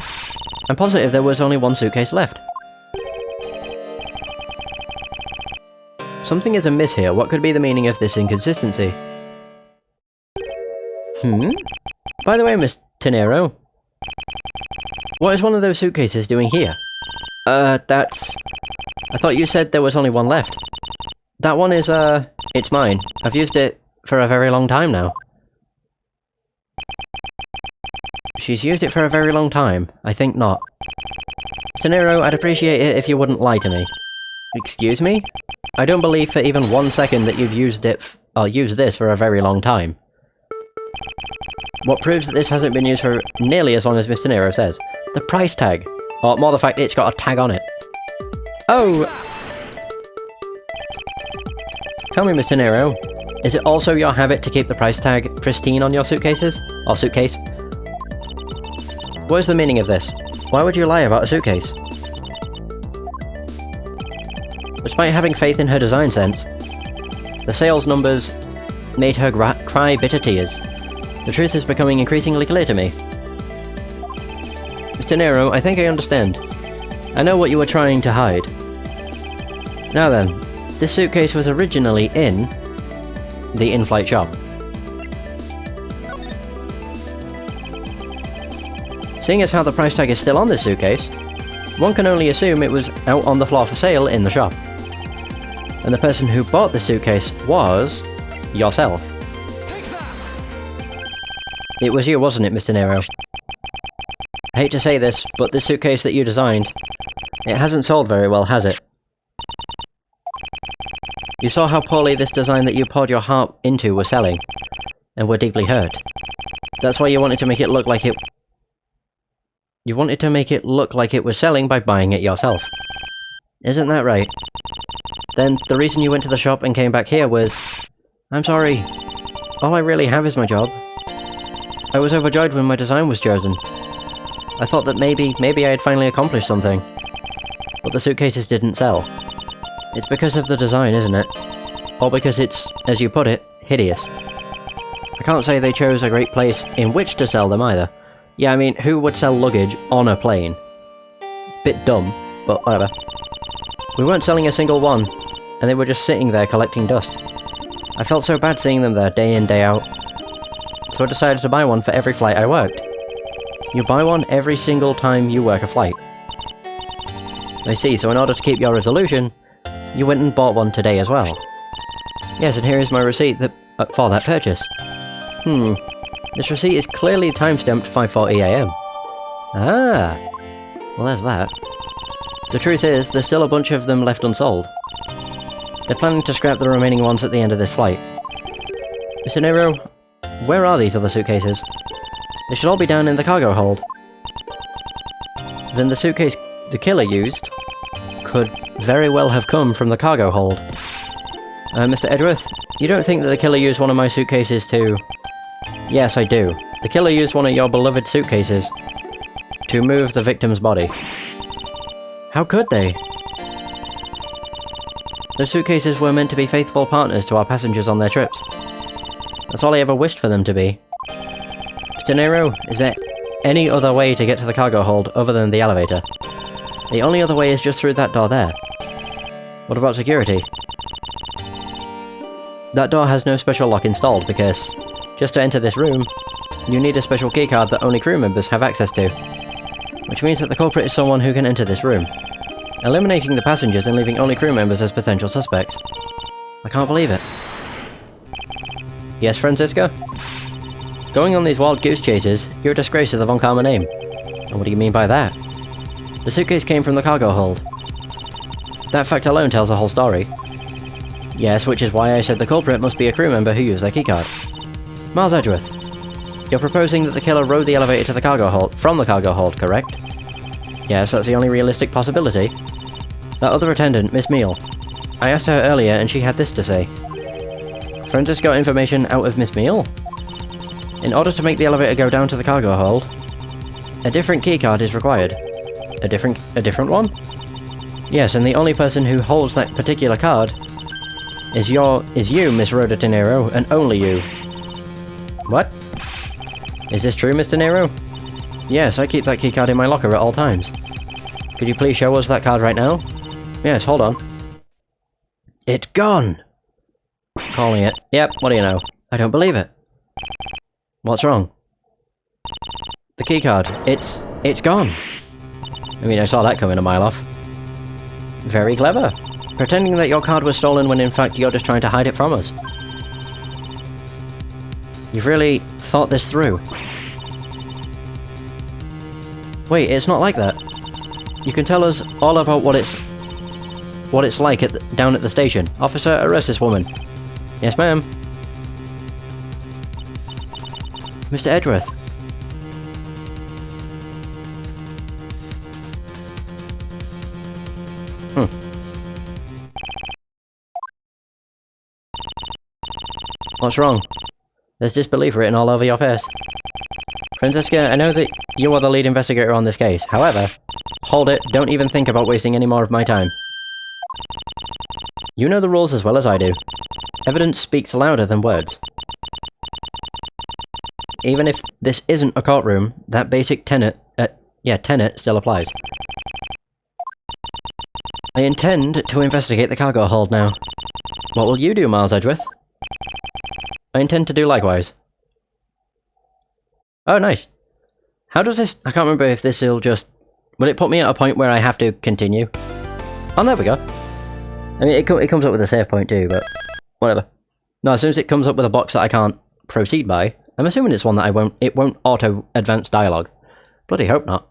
I'm positive there was only 1 suitcase left. Something is amiss here. What could be the meaning of this inconsistency? By the way, Miss Tenero, what is one of those suitcases doing here? That's... I thought you said there was only 1 left. That one is, it's mine. I've used it for a very long time now. She's used it for a very long time. I think not. Tenero, I'd appreciate it if you wouldn't lie to me. Excuse me? I don't believe for even 1 second that you've used it or used this for a very long time. What proves that this hasn't been used for nearly as long as Mr. Nero says? The price tag. Or more the fact it's got a tag on it. Oh! Tell me, Mr. Nero, is it also your habit to keep the price tag pristine on your suitcases? Or suitcase? What is the meaning of this? Why would you lie about a suitcase? Despite having faith in her design sense, the sales numbers made her cry bitter tears. The truth is becoming increasingly clear to me. Mr. Nero, I think I understand. I know what you were trying to hide. Now then, this suitcase was originally in the in-flight shop. Seeing as how the price tag is still on this suitcase, one can only assume it was out on the floor for sale in the shop. And the person who bought the suitcase was... yourself. It was you, wasn't it, Mr. Nero? I hate to say this, but this suitcase that you designed, it hasn't sold very well, has it? You saw how poorly this design that you poured your heart into was selling, and were deeply hurt. That's why you wanted to make it look like it... You wanted to make it look like it was selling by buying it yourself. Isn't that right? Then, the reason you went to the shop and came back here was... I'm sorry. All I really have is my job. I was overjoyed when my design was chosen. I thought that maybe I had finally accomplished something. But the suitcases didn't sell. It's because of the design, isn't it? Or because it's, as you put it, hideous. I can't say they chose a great place in which to sell them either. Yeah, I mean, who would sell luggage on a plane? Bit dumb, but whatever. We weren't selling a single one, and they were just sitting there collecting dust. I felt so bad seeing them there day in, day out. So I decided to buy one for every flight I worked. You buy one every single time you work a flight. I see, so in order to keep your resolution, you went and bought one today as well. Yes, and here is my receipt for that purchase. This receipt is clearly timestamped 5:40 AM. Ah! Well, there's that. The truth is, there's still a bunch of them left unsold. They're planning to scrap the remaining ones at the end of this flight. Mr. Nero, where are these other suitcases? They should all be down in the cargo hold. Then the suitcase the killer used could very well have come from the cargo hold. Mr. Edgeworth, you don't think that the killer used one of my suitcases to... Yes, I do. The killer used one of your beloved suitcases to move the victim's body. How could they? Those suitcases were meant to be faithful partners to our passengers on their trips. That's all I ever wished for them to be. Mr. Nero, is there any other way to get to the cargo hold other than the elevator? The only other way is just through that door there. What about security? That door has no special lock installed because, just to enter this room, You need a special keycard that only crew members have access to, which means that the culprit is someone who can enter this room, eliminating the passengers and leaving only crew members as potential suspects. I can't believe it. Yes, Francisca? Going on these wild goose chases, you're a disgrace to the Von Karma name. And what do you mean by that? The suitcase came from the cargo hold. That fact alone tells the whole story. Yes, which is why I said the culprit must be a crew member who used their keycard. Miles Edgeworth, you're proposing that the killer rode the elevator to the cargo hold, from the cargo hold, correct? Yes, that's the only realistic possibility. That other attendant, Miss Meal. I asked her earlier and she had this to say. Francis got information out of Miss Meal? In order to make the elevator go down to the cargo hold, a different keycard is required. A different one? Yes, and the only person who holds that particular card is you, Miss Rhoda De Niro, and only you. What? Is this true, Mr. Nero? Yes, I keep that keycard in my locker at all times. Could you please show us that card right now? Yes, hold on. It's gone! Calling it. Yep, what do you know? I don't believe it. What's wrong? The keycard. It's gone. I mean, I saw that coming a mile off. Very clever. Pretending that your card was stolen when in fact you're just trying to hide it from us. You've really thought this through. Wait, it's not like that. You can tell us all about what it's like down at the station. Officer, arrest this woman. Yes, ma'am. Mr. Edgeworth. What's wrong? There's disbelief written all over your face. Francisca, I know that you are the lead investigator on this case. However, hold it, don't even think about wasting any more of my time. You know the rules as well as I do. Evidence speaks louder than words. Even if this isn't a courtroom, that basic tenet still applies. I intend to investigate the cargo hold now. What will you do, Miles Edgeworth? I intend to do likewise. Oh, nice. How does this... I can't remember if this will just... Will it put me at a point where I have to continue? Oh, there we go. I mean, it comes up with a save point too, but... Whatever. No, as soon as it comes up with a box that I can't proceed by, I'm assuming it's one that it won't auto-advance dialogue. Bloody hope not.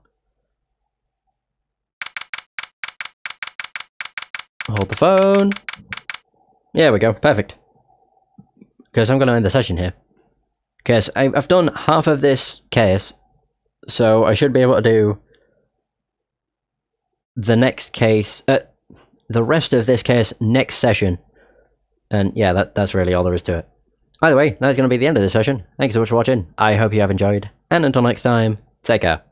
Hold the phone. There we go, perfect. Because I'm going to end the session here. Because I've done half of this case, so I should be able to do the next case, the rest of this case next session. And yeah, that's really all there is to it. Either way, that's going to be the end of this session. Thanks so much for watching. I hope you have enjoyed. And until next time, take care.